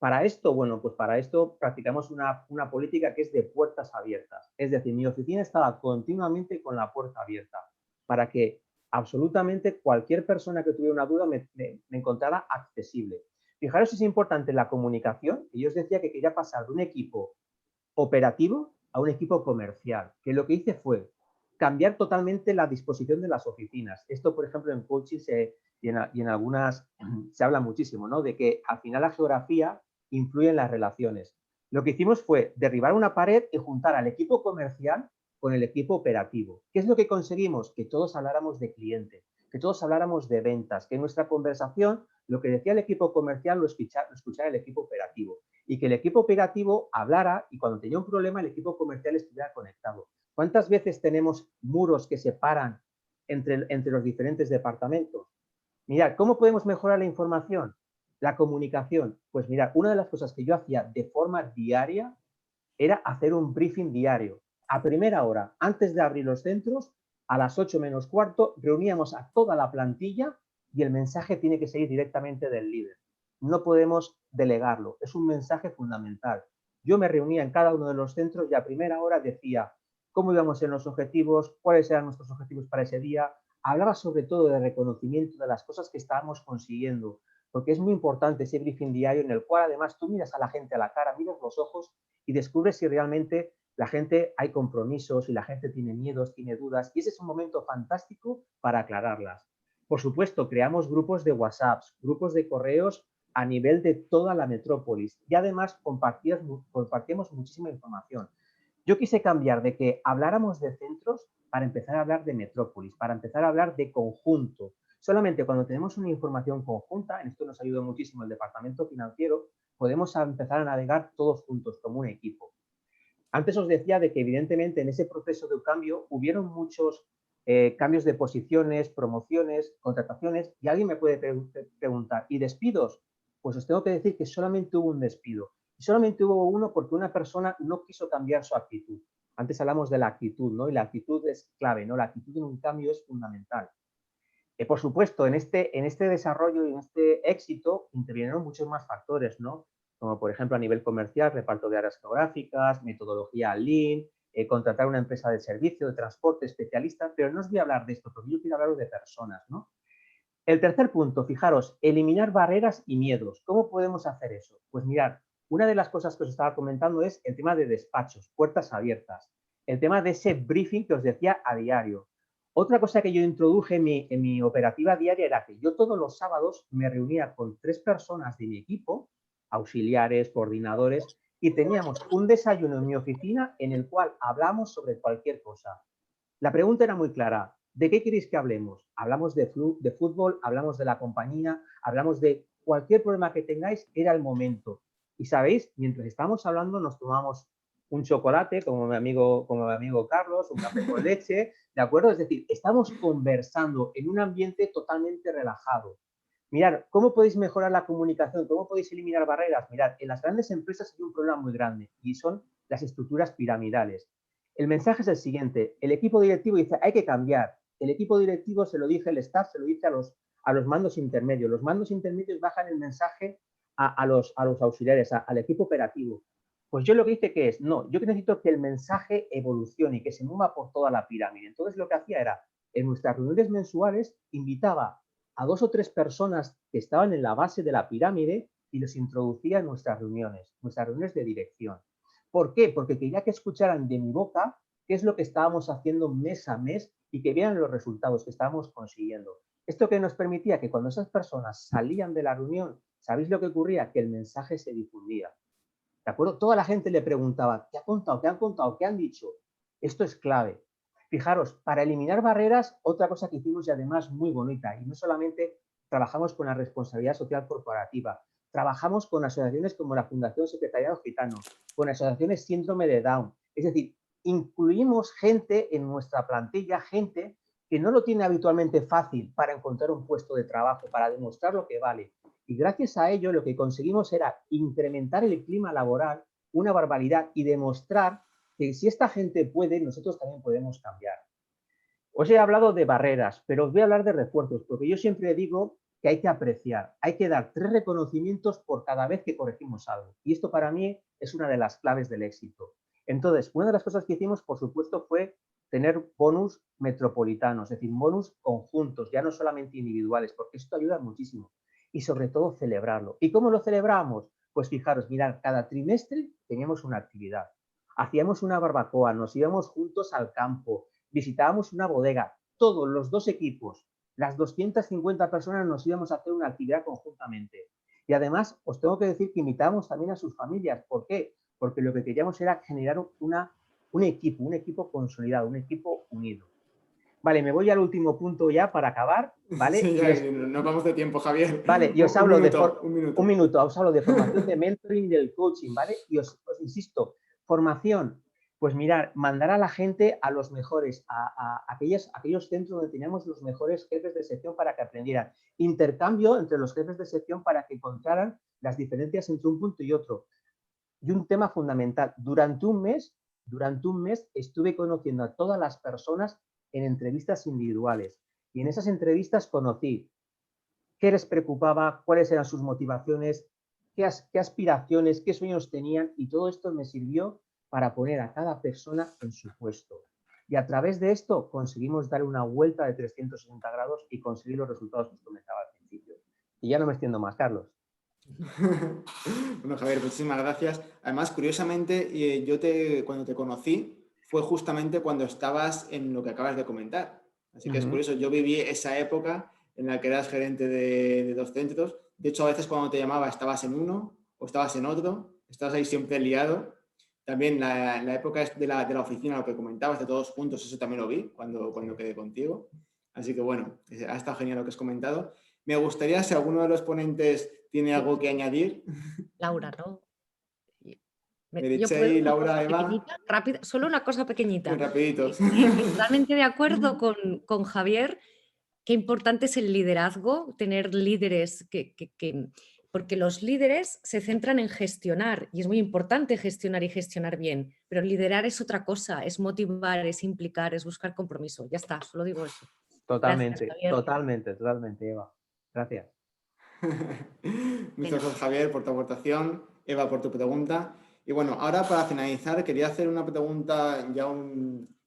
Para esto, bueno, pues para esto practicamos una política que es de puertas abiertas. Es decir, mi oficina estaba continuamente con la puerta abierta para que absolutamente cualquier persona que tuviera una duda me encontrara accesible. Fijaros si es importante la comunicación. Y yo os decía que quería pasar de un equipo operativo a un equipo comercial, que lo que hice fue cambiar totalmente la disposición de las oficinas. Esto, por ejemplo, en coaching y en algunas se habla muchísimo, ¿no? De que al final la geografía influye en las relaciones. Lo que hicimos fue derribar una pared y juntar al equipo comercial con el equipo operativo. ¿Qué es lo que conseguimos? Que todos habláramos de cliente, que todos habláramos de ventas, que en nuestra conversación lo que decía el equipo comercial lo escuchara el equipo operativo y que el equipo operativo hablara y cuando tenía un problema el equipo comercial estuviera conectado. ¿Cuántas veces tenemos muros que separan entre los diferentes departamentos? Mirad, ¿cómo podemos mejorar la información? La comunicación. Pues mirad, una de las cosas que yo hacía de forma diaria era hacer un briefing diario. A primera hora, antes de abrir los centros, a las 8 menos cuarto, reuníamos a toda la plantilla y el mensaje tiene que seguir directamente del líder. No podemos delegarlo, es un mensaje fundamental. Yo me reunía en cada uno de los centros y a primera hora decía cómo íbamos en los objetivos, cuáles eran nuestros objetivos para ese día. Hablaba sobre todo de reconocimiento de las cosas que estábamos consiguiendo, porque es muy importante ese briefing diario en el cual además tú miras a la gente a la cara, miras los ojos y descubres si realmente la gente hay compromisos, si la gente tiene miedos, tiene dudas, y ese es un momento fantástico para aclararlas. Por supuesto, creamos grupos de WhatsApp, grupos de correos a nivel de toda la metrópolis y además compartíamos muchísima información. Yo quise cambiar de que habláramos de centros para empezar a hablar de metrópolis, para empezar a hablar de conjunto. Solamente cuando tenemos una información conjunta, en esto nos ayudó muchísimo el departamento financiero, podemos empezar a navegar todos juntos como un equipo. Antes os decía de que evidentemente en ese proceso de cambio hubieron muchos cambios de posiciones, promociones, contrataciones y alguien me puede preguntar, ¿y despidos? Pues os tengo que decir que solamente hubo un despido. Y solamente hubo uno porque una persona no quiso cambiar su actitud. Antes hablamos de la actitud, ¿no? Y la actitud es clave, ¿no? La actitud en un cambio es fundamental. Por supuesto, en este desarrollo y en este éxito intervinieron muchos más factores, ¿no? Como por ejemplo a nivel comercial, reparto de áreas geográficas, metodología Lean, contratar una empresa de servicio, de transporte especialista, pero no os voy a hablar de esto, porque yo quiero hablaros de personas, ¿no? El tercer punto, fijaros, eliminar barreras y miedos. ¿Cómo podemos hacer eso? Pues mirad, una de las cosas que os estaba comentando es el tema de despachos, puertas abiertas, el tema de ese briefing que os decía a diario. Otra cosa que yo introduje en mi operativa diaria era que yo todos los sábados me reunía con 3 personas de mi equipo, auxiliares, coordinadores, y teníamos un desayuno en mi oficina en el cual hablamos sobre cualquier cosa. La pregunta era muy clara. ¿De qué queréis que hablemos? Hablamos de fútbol, hablamos de la compañía, hablamos de cualquier problema que tengáis, era el momento. Y sabéis, mientras estábamos hablando nos tomamos un chocolate, como mi amigo Carlos, un café con leche, ¿de acuerdo? Es decir, estamos conversando en un ambiente totalmente relajado. Mirad, ¿cómo podéis mejorar la comunicación? ¿Cómo podéis eliminar barreras? Mirad, en las grandes empresas hay un problema muy grande y son las estructuras piramidales. El mensaje es el siguiente, el equipo directivo dice hay que cambiar, el equipo directivo se lo dice, el staff se lo dice a los mandos intermedios, los mandos intermedios bajan el mensaje a los auxiliares, al equipo operativo. Pues yo lo que hice que es, no, yo necesito que el mensaje evolucione y que se mueva por toda la pirámide. Entonces lo que hacía era, en nuestras reuniones mensuales, invitaba a 2 o 3 personas que estaban en la base de la pirámide y los introducía en nuestras reuniones de dirección. ¿Por qué? Porque quería que escucharan de mi boca qué es lo que estábamos haciendo mes a mes y que vieran los resultados que estábamos consiguiendo. Esto que nos permitía que cuando esas personas salían de la reunión, ¿sabéis lo que ocurría? Que el mensaje se difundía. ¿De acuerdo? Toda la gente le preguntaba, ¿qué ha contado? ¿Qué han contado? ¿Qué han dicho? Esto es clave. Fijaros, para eliminar barreras, otra cosa que hicimos y además muy bonita, y no solamente trabajamos con la responsabilidad social corporativa, trabajamos con asociaciones como la Fundación Secretariado Gitano, con asociaciones Síndrome de Down. Es decir, incluimos gente en nuestra plantilla, gente que no lo tiene habitualmente fácil para encontrar un puesto de trabajo, para demostrar lo que vale. Y gracias a ello lo que conseguimos era incrementar el clima laboral, una barbaridad, y demostrar que si esta gente puede, nosotros también podemos cambiar. Os he hablado de barreras, pero os voy a hablar de refuerzos, porque yo siempre digo que hay que apreciar. Hay que dar 3 reconocimientos por cada vez que corregimos algo. Y esto para mí es una de las claves del éxito. Entonces, una de las cosas que hicimos, por supuesto, fue tener bonus metropolitanos, es decir, bonus conjuntos, ya no solamente individuales, porque esto ayuda muchísimo. Y sobre todo celebrarlo. ¿Y cómo lo celebramos? Pues fijaros, mirad, cada trimestre teníamos una actividad. Hacíamos una barbacoa, nos íbamos juntos al campo, visitábamos una bodega, todos los 2 equipos, las 250 personas nos íbamos a hacer una actividad conjuntamente. Y además, os tengo que decir que invitábamos también a sus familias. ¿Por qué? Porque lo que queríamos era generar un equipo consolidado, un equipo unido. Vale, me voy al último punto ya para acabar, ¿vale? Sí, ya, nos vamos de tiempo, Javier. Vale, y os hablo un minuto. Os hablo de formación, de mentoring, del coaching, ¿vale? Y os insisto, formación, pues mirar, mandar a la gente a los mejores, a aquellos centros donde teníamos los mejores jefes de sección para que aprendieran. Intercambio entre los jefes de sección para que encontraran las diferencias entre un punto y otro. Y un tema fundamental, durante un mes estuve conociendo a todas las personas en entrevistas individuales. Y en esas entrevistas conocí qué les preocupaba, cuáles eran sus motivaciones, qué aspiraciones, qué sueños tenían, y todo esto me sirvió para poner a cada persona en su puesto. Y a través de esto conseguimos dar una vuelta de 360 grados y conseguir los resultados que os comentaba al principio. Y ya no me extiendo más, Carlos. Bueno, Javier, muchísimas gracias. Además, curiosamente, cuando te conocí fue justamente cuando estabas en lo que acabas de comentar. Así que es curioso, yo viví esa época en la que eras gerente de 2 centros. De hecho, a veces cuando te llamaba estabas en uno o estabas en otro, estabas ahí siempre liado. También la época de la oficina, lo que comentabas, de todos juntos, eso también lo vi cuando quedé contigo. Así que bueno, ha estado genial lo que has comentado. Me gustaría, si alguno de los ponentes tiene algo que añadir. Laura, ¿no? Meritxell, Laura, Eva. Rápida, solo una cosa pequeñita. Rapiditos. Totalmente de acuerdo con Javier. Qué importante es el liderazgo, tener líderes porque los líderes se centran en gestionar y es muy importante gestionar y gestionar bien, pero liderar es otra cosa, es motivar, es implicar, es buscar compromiso. Ya está, solo digo eso. Totalmente, Gracias, totalmente, Eva. Gracias. Muchas gracias, Javier, por tu aportación, Eva, por tu pregunta. Y bueno, ahora para finalizar quería hacer una pregunta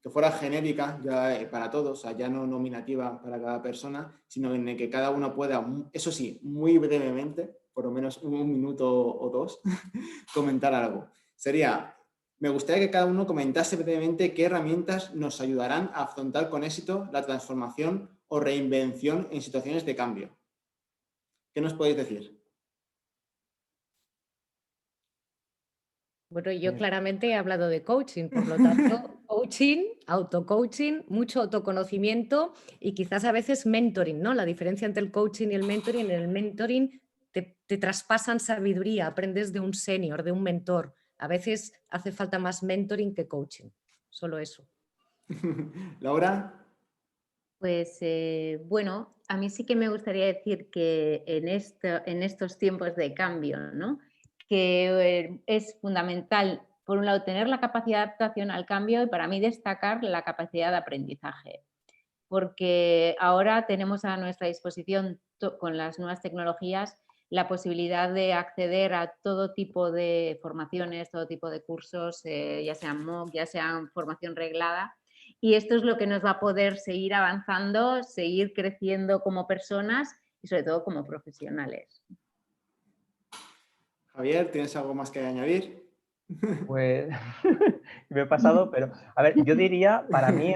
que fuera genérica ya para todos, o sea, ya no nominativa para cada persona, sino en el que cada uno pueda, eso sí, muy brevemente, por lo menos 1 minuto o 2, comentar algo. Me gustaría que cada uno comentase brevemente qué herramientas nos ayudarán a afrontar con éxito la transformación o reinvención en situaciones de cambio. ¿Qué nos podéis decir? Bueno, yo claramente he hablado de coaching, por lo tanto, coaching, autocoaching, mucho autoconocimiento y quizás a veces mentoring, ¿no? La diferencia entre el coaching y el mentoring, en el mentoring te traspasan sabiduría, aprendes de un senior, de un mentor. A veces hace falta más mentoring que coaching, solo eso. Laura. Pues bueno, a mí sí que me gustaría decir que en estos tiempos de cambio, ¿no? Que es fundamental, por un lado, tener la capacidad de adaptación al cambio y para mí destacar la capacidad de aprendizaje, porque ahora tenemos a nuestra disposición con las nuevas tecnologías la posibilidad de acceder a todo tipo de formaciones, todo tipo de cursos, ya sean MOOC, ya sean formación reglada, y esto es lo que nos va a poder seguir avanzando, seguir creciendo como personas y sobre todo como profesionales. Javier, ¿tienes algo más que añadir? Pues me he pasado, pero a ver, yo diría, para mí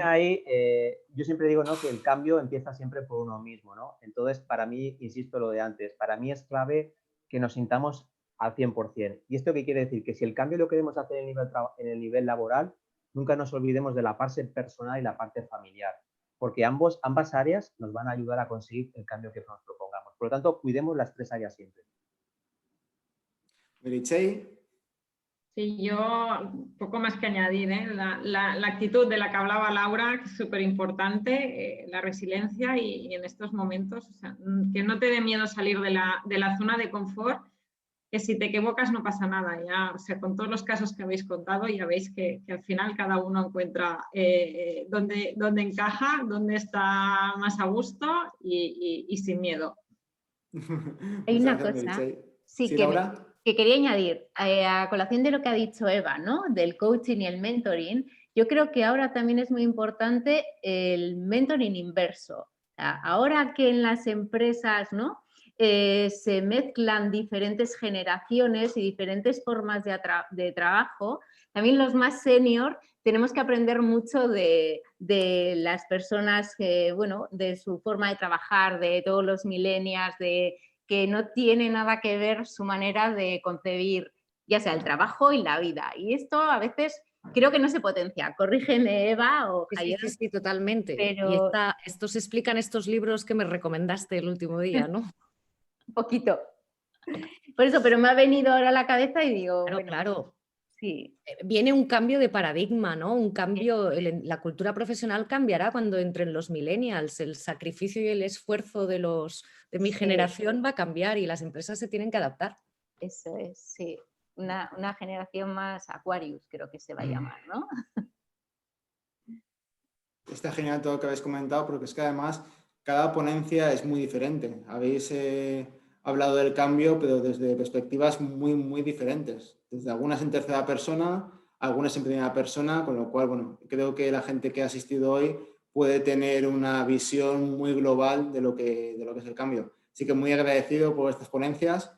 yo siempre digo, ¿no?, que el cambio empieza siempre por uno mismo, ¿no? Entonces, para mí, insisto lo de antes, para mí es clave que nos sintamos al 100%. ¿Y esto qué quiere decir? Que si el cambio lo queremos hacer en el nivel laboral, nunca nos olvidemos de la parte personal y la parte familiar, porque ambas áreas nos van a ayudar a conseguir el cambio que nos propongamos. Por lo tanto, cuidemos las 3 áreas siempre. Meritxell. Sí, yo poco más que añadir, ¿eh? La actitud de la que hablaba Laura, que es súper importante, la resiliencia y en estos momentos, o sea, que no te dé miedo salir de la zona de confort, que si te equivocas no pasa nada. Ya, o sea, con todos los casos que habéis contado ya veis que al final cada uno encuentra dónde encaja, dónde está más a gusto y sin miedo. Hay Muchas una gracias, cosa, Meritxell. sí, ¿Sí, Laura? que quería añadir, a colación de lo que ha dicho Eva, ¿no? Del coaching y el mentoring, yo creo que ahora también es muy importante el mentoring inverso. Ahora que en las empresas, ¿no? Se mezclan diferentes generaciones y diferentes formas de trabajo, también los más senior tenemos que aprender mucho de las personas, bueno, de su forma de trabajar, de todos los millennials, de que no tiene nada que ver su manera de concebir ya sea el trabajo y la vida. Y esto a veces creo que no se potencia. Corrígeme, Eva o Javier. Sí, totalmente. Pero... Y esto se explica en estos libros que me recomendaste el último día, ¿no? Un poquito. Por eso, pero me ha venido ahora a la cabeza y digo, Claro, bueno, claro. sí. Viene un cambio de paradigma, ¿no? Un cambio, la cultura profesional cambiará cuando entren los millennials. El sacrificio y el esfuerzo de mi generación va a cambiar y las empresas se tienen que adaptar. Eso es, sí. Una generación más Aquarius, creo que se va a llamar, ¿no? Está genial todo lo que habéis comentado, porque es que además cada ponencia es muy diferente. Habéis hablado del cambio, pero desde perspectivas muy, muy diferentes. Desde algunas en tercera persona, algunas en primera persona, con lo cual, bueno, creo que la gente que ha asistido hoy puede tener una visión muy global de lo que es el cambio. Así que muy agradecido por estas ponencias.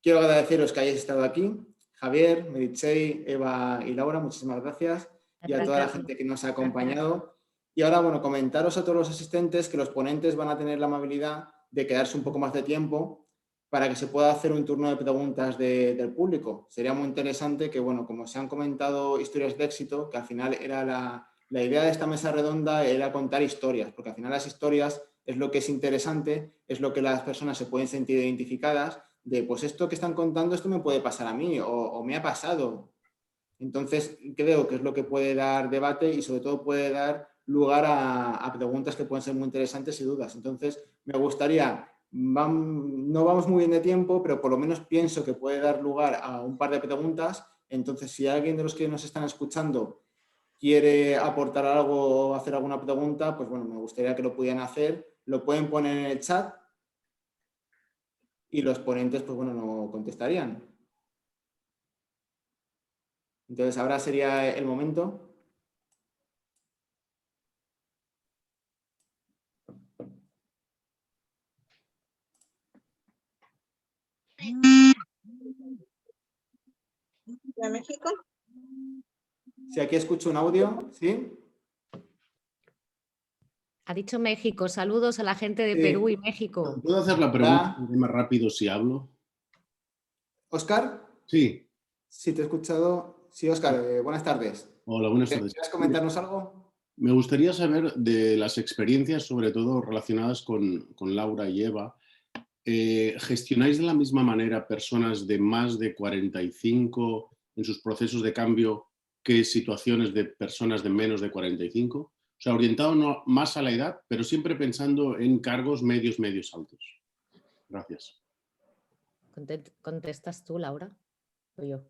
Quiero agradeceros que hayáis estado aquí. Javier, Meritxell, Eva y Laura, muchísimas gracias. Y a toda la gente que nos ha acompañado. Y ahora, bueno, comentaros a todos los asistentes que los ponentes van a tener la amabilidad de quedarse un poco más de tiempo para que se pueda hacer un turno de preguntas del público. Sería muy interesante que, bueno, como se han comentado historias de éxito, que al final era la idea de esta mesa redonda era contar historias, porque al final las historias es lo que es interesante, es lo que las personas se pueden sentir identificadas, de pues esto que están contando, esto me puede pasar a mí o me ha pasado. Entonces, creo que es lo que puede dar debate y sobre todo puede dar lugar a preguntas que pueden ser muy interesantes y dudas. Entonces, me gustaría, no vamos muy bien de tiempo, pero por lo menos pienso que puede dar lugar a un par de preguntas. Entonces, si alguien de los que nos están escuchando quiere aportar algo o hacer alguna pregunta, pues bueno, me gustaría que lo pudieran hacer. Lo pueden poner en el chat y los ponentes, pues bueno, no contestarían. Entonces, ahora sería el momento. ¿De México? Si aquí escucho un audio, ¿sí? Ha dicho México. Saludos a la gente de Perú y México. ¿Puedo hacer la pregunta más rápido si hablo? ¿Óscar? Sí. Sí, te he escuchado. Sí, Óscar, buenas tardes. Hola, buenas tardes. ¿Quieres comentarnos algo? Me gustaría saber de las experiencias, sobre todo relacionadas con Laura y Eva. ¿Gestionáis de la misma manera personas de más de 45 en sus procesos de cambio que situaciones de personas de menos de 45? O sea, orientado no más a la edad, pero siempre pensando en cargos medios, altos. Gracias. ¿Contestas tú, Laura? ¿O yo?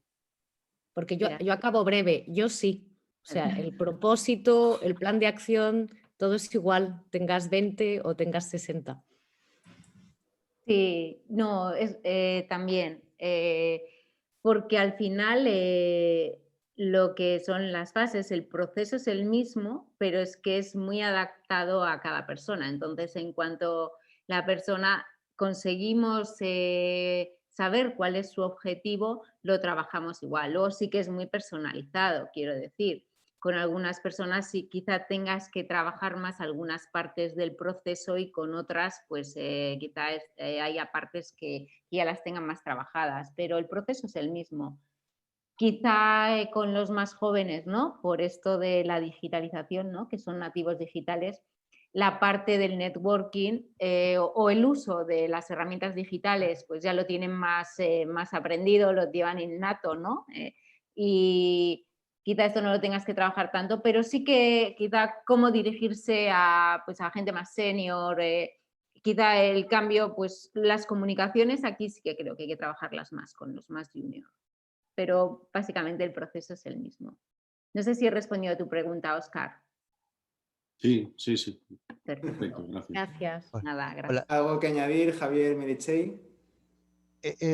Porque yo acabo breve. Yo sí. O sea, el propósito, el plan de acción, todo es igual, tengas 20 o tengas 60. Sí, no, también, porque al final lo que son las fases, el proceso es el mismo, pero es que es muy adaptado a cada persona. Entonces, en cuanto la persona conseguimos saber cuál es su objetivo, lo trabajamos igual. Luego sí que es muy personalizado, quiero decir. Con algunas personas sí quizá tengas que trabajar más algunas partes del proceso y con otras pues quizás haya partes que ya las tengan más trabajadas, pero el proceso es el mismo. Quizá con los más jóvenes, ¿no? Por esto de la digitalización, ¿no? Que son nativos digitales, la parte del networking o el uso de las herramientas digitales pues ya lo tienen más aprendido, lo llevan innato, ¿no? Y quizá esto no lo tengas que trabajar tanto, pero sí que quizá cómo dirigirse a gente más senior, quizá el cambio, pues las comunicaciones aquí sí que creo que hay que trabajarlas más con los más junior, pero básicamente el proceso es el mismo. No sé si he respondido a tu pregunta, Óscar. Sí. Perfecto. Perfecto, gracias. Gracias. Nada, gracias. Hola. ¿Algo que añadir, Javier Meritxell?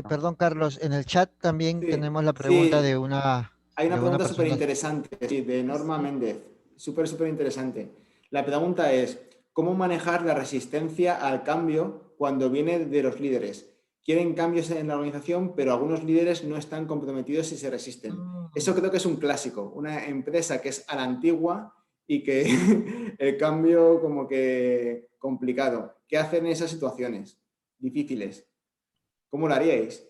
Perdón, Carlos, en el chat también Sí, tenemos la pregunta sí. de una Hay una pregunta súper persona. interesante, sí, de Norma Méndez. Súper interesante. La pregunta es, ¿cómo manejar la resistencia al cambio cuando viene de los líderes? Quieren cambios en la organización, pero algunos líderes no están comprometidos y se resisten. Eso creo que es un clásico. Una empresa que es a la antigua y que el cambio como que complicado. ¿Qué hacen en esas situaciones difíciles? ¿Cómo lo haríais?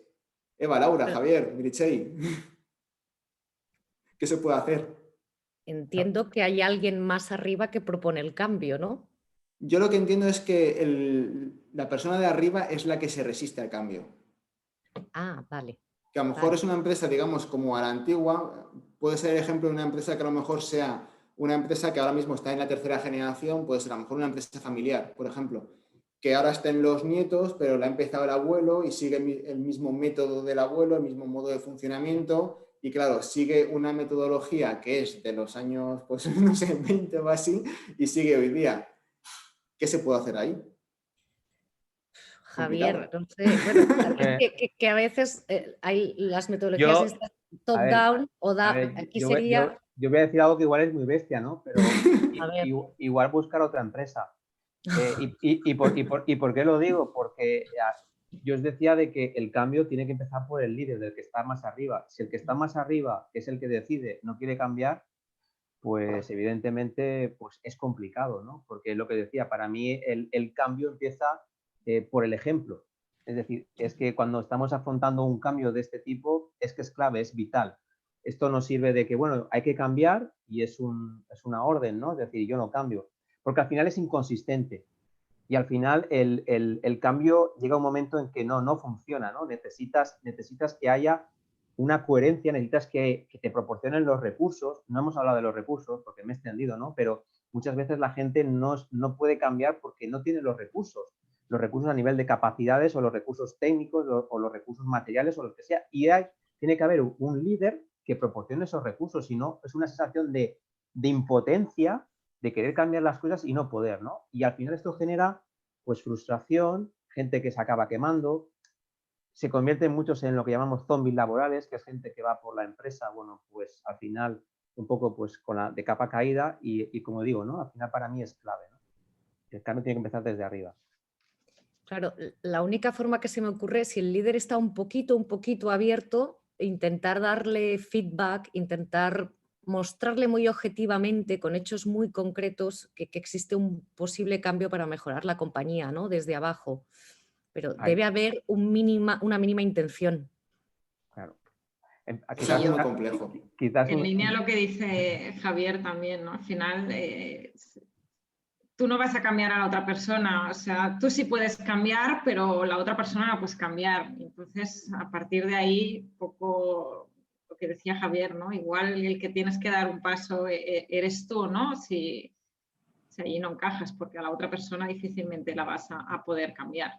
Eva, Laura, Javier, Meritxell. ¿Qué se puede hacer? Entiendo que hay alguien más arriba que propone el cambio, ¿no? Yo lo que entiendo es que la persona de arriba es la que se resiste al cambio. Ah, vale. Que a lo mejor es una empresa, digamos, como a la antigua, puede ser el ejemplo de una empresa que a lo mejor sea una empresa que ahora mismo está en la tercera generación, puede ser a lo mejor una empresa familiar, por ejemplo, que ahora estén los nietos, pero la ha empezado el abuelo y sigue el mismo método del abuelo, el mismo modo de funcionamiento. Y claro, sigue una metodología que es de los años, pues no sé, 20 o así, y sigue hoy día. ¿Qué se puede hacer ahí? Javier, no sé, bueno, que a veces hay las metodologías top-down o aquí sería... Yo voy a decir algo que igual es muy bestia, ¿no? Pero A ver. igual buscar otra empresa. ¿Y por qué lo digo? Porque yo os decía de que el cambio tiene que empezar por el líder, del que está más arriba. Si el que está más arriba, que es el que decide, no quiere cambiar, pues evidentemente pues es complicado, ¿no? Porque lo que decía, para mí el cambio empieza por el ejemplo. Es decir, es que cuando estamos afrontando un cambio de este tipo, es que es clave, es vital. Esto no sirve de que, bueno, hay que cambiar y es una orden, ¿no? Es decir, yo no cambio. Porque al final es inconsistente. Y al final el cambio llega a un momento en que no funciona, ¿no? Necesitas que haya una coherencia, necesitas que te proporcionen los recursos. No hemos hablado de los recursos porque me he extendido, ¿no? Pero muchas veces la gente no puede cambiar porque no tiene los recursos a nivel de capacidades o los recursos técnicos o los recursos materiales o lo que sea. Y tiene que haber un líder que proporcione esos recursos, si no es una sensación de impotencia, de querer cambiar las cosas y no poder, ¿no? Y al final esto genera pues frustración, gente que se acaba quemando, se convierten muchos en lo que llamamos zombies laborales, que es gente que va por la empresa, bueno, pues al final un poco pues de capa caída y como digo, ¿no? Al final para mí es clave, ¿no? El cambio tiene que empezar desde arriba. Claro, la única forma que se me ocurre es si el líder está un poquito abierto, intentar darle feedback, intentar mostrarle muy objetivamente, con hechos muy concretos, que existe un posible cambio para mejorar la compañía, ¿no? Desde abajo. Pero debe haber una mínima intención. Claro. Es algo muy complejo. En línea lo que dice Javier también, ¿no? Al final, tú no vas a cambiar a la otra persona, o sea, tú sí puedes cambiar, pero la otra persona no puedes cambiar. Entonces, a partir de ahí, poco lo que decía Javier, ¿no? Igual el que tienes que dar un paso eres tú, ¿no? Si allí no encajas, porque a la otra persona difícilmente la vas a poder cambiar.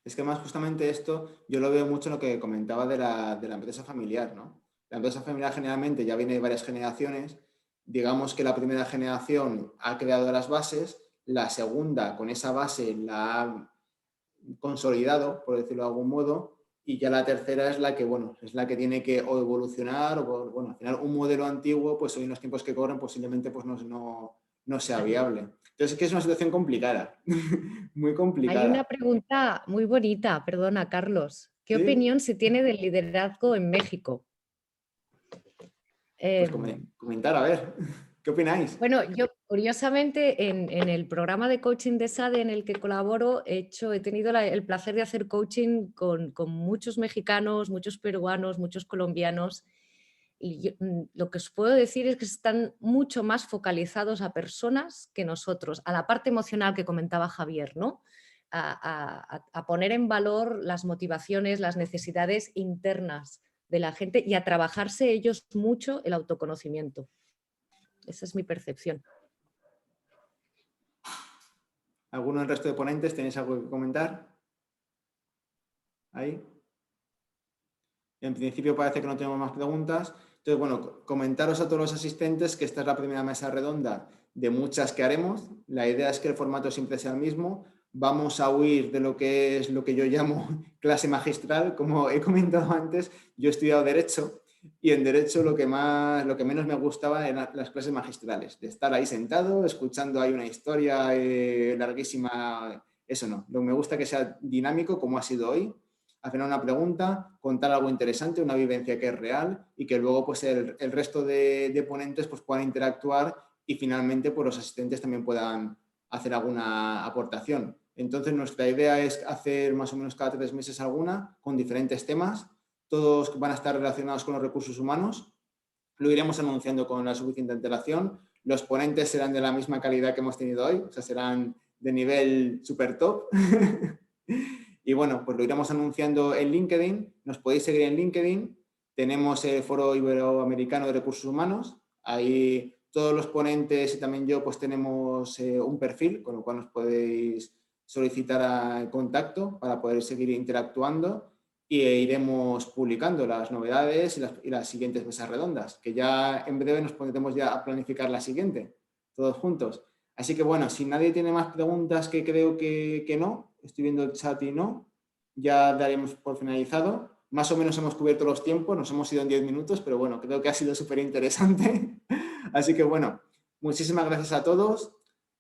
Es que más justamente esto yo lo veo mucho en lo que comentaba de la empresa familiar, ¿no? La empresa familiar generalmente ya viene de varias generaciones. Digamos que la primera generación ha creado las bases, la segunda con esa base la ha consolidado, por decirlo de algún modo, y ya la tercera es la que, bueno, es la que tiene que o evolucionar o, bueno, al final un modelo antiguo, pues hoy en los tiempos que corren posiblemente pues no sea viable. Entonces es que es una situación complicada, muy complicada. Hay una pregunta muy bonita, perdona Carlos. ¿Qué opinión se tiene del liderazgo en México? Pues comentar, a ver, ¿qué opináis? Bueno, yo curiosamente en el programa de coaching de SADE en el que colaboro he tenido el placer de hacer coaching con muchos mexicanos, muchos peruanos, muchos colombianos. Y lo que os puedo decir es que están mucho más focalizados a personas que nosotros, a la parte emocional que comentaba Javier, ¿no? A poner en valor las motivaciones, las necesidades internas de la gente y a trabajarse ellos mucho el autoconocimiento. Esa es mi percepción. ¿Alguno del resto de ponentes tenéis algo que comentar? ¿Ahí? En principio parece que no tenemos más preguntas. Entonces, bueno, comentaros a todos los asistentes que esta es la primera mesa redonda de muchas que haremos. La idea es que el formato siempre sea el mismo. Vamos a huir de lo que es lo que yo llamo clase magistral. Como he comentado antes, yo he estudiado Derecho y en Derecho lo que menos me gustaba eran las clases magistrales, de estar ahí sentado, escuchando ahí una historia larguísima. Eso no, lo que me gusta que sea dinámico como ha sido hoy. Hacer una pregunta, contar algo interesante, una vivencia que es real y que luego pues, el resto de ponentes pues, puedan interactuar y finalmente pues, los asistentes también puedan hacer alguna aportación. Entonces nuestra idea es hacer más o menos cada 3 meses alguna con diferentes temas. Todos van a estar relacionados con los recursos humanos. Lo iremos anunciando con la suficiente antelación. Los ponentes serán de la misma calidad que hemos tenido hoy, o sea, serán de nivel super top. Y bueno, pues lo iremos anunciando en LinkedIn. Nos podéis seguir en LinkedIn. Tenemos el Foro Iberoamericano de Recursos Humanos. Ahí todos los ponentes y también yo pues tenemos un perfil, con lo cual nos podéis solicitar contacto para poder seguir interactuando y iremos publicando las novedades y las siguientes mesas redondas, que ya en breve nos pondremos ya a planificar la siguiente, todos juntos. Así que bueno, si nadie tiene más preguntas, que creo que no, estoy viendo el chat y no, ya daremos por finalizado. Más o menos hemos cubierto los tiempos, nos hemos ido en 10 minutos, pero bueno, creo que ha sido súper interesante. Así que bueno, muchísimas gracias a todos,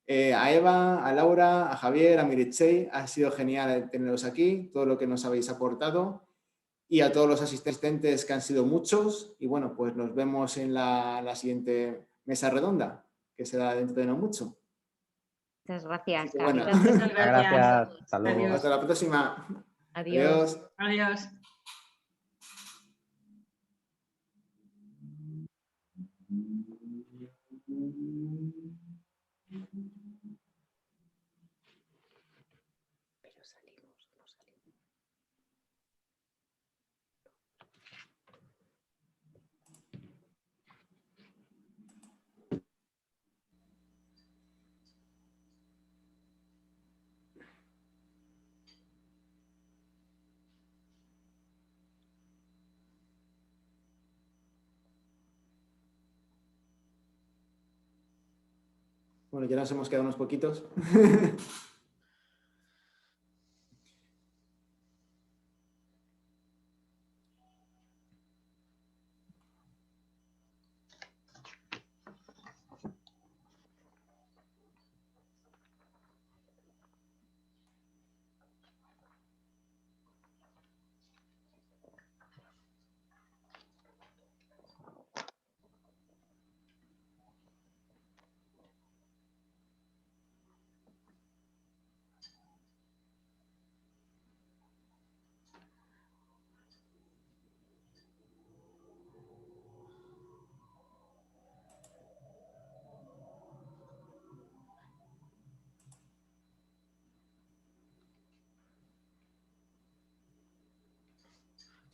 a Eva, a Laura, a Javier, a Meritxell. Ha sido genial teneros aquí, todo lo que nos habéis aportado y a todos los asistentes que han sido muchos. Y bueno, pues nos vemos en la siguiente mesa redonda, que será dentro de no mucho. Muchas gracias, Bueno. Carlos. Muchas gracias. Gracias. Hasta luego. Adiós. Hasta la próxima. Adiós. Adiós. Pero salimos, no salimos. Bueno, ya nos hemos quedado unos poquitos.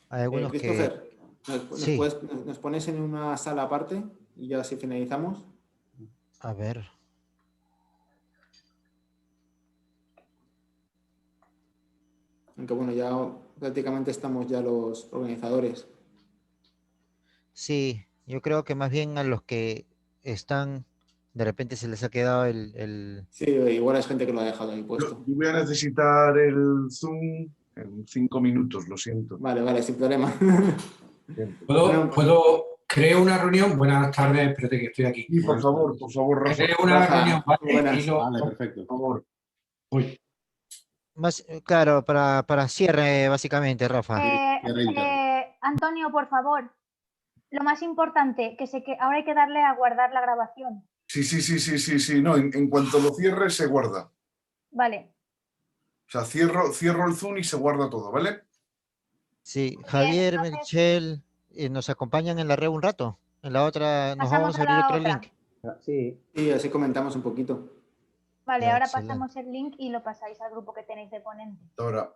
Hay algunos que... Christopher, Sí, ¿nos pones en una sala aparte y ya así finalizamos? a ver. Aunque bueno, ya prácticamente estamos ya los organizadores. Sí, yo creo que más bien a los que están, de repente se les ha quedado el... Sí, igual hay gente que lo ha dejado ahí Yo puesto. voy a necesitar el Zoom en 5 minutos, lo siento. Vale, sin problema. Creo una reunión. Buenas tardes, espérate que estoy aquí. Sí, por favor, Rafa. Creo una Rafa, reunión, ¿vale? buenas. Vale, perfecto. Por favor. Uy, Más, claro, para cierre, básicamente, Rafa. Cierre interno. Antonio, por favor, lo más importante, que ahora hay que darle a guardar la grabación. Sí. No, en cuanto lo cierre, se guarda. Vale. O sea, cierro el Zoom y se guarda todo, ¿vale? Sí, Javier, entonces- Melchel, ¿nos acompañan en la red un rato? En la otra, nos Pasamos vamos a a abrir la otro otra. link. Sí. Y así comentamos un poquito. Vale, Ya, ahora excelente. pasamos el link y lo pasáis al grupo que tenéis de ponente. Ahora.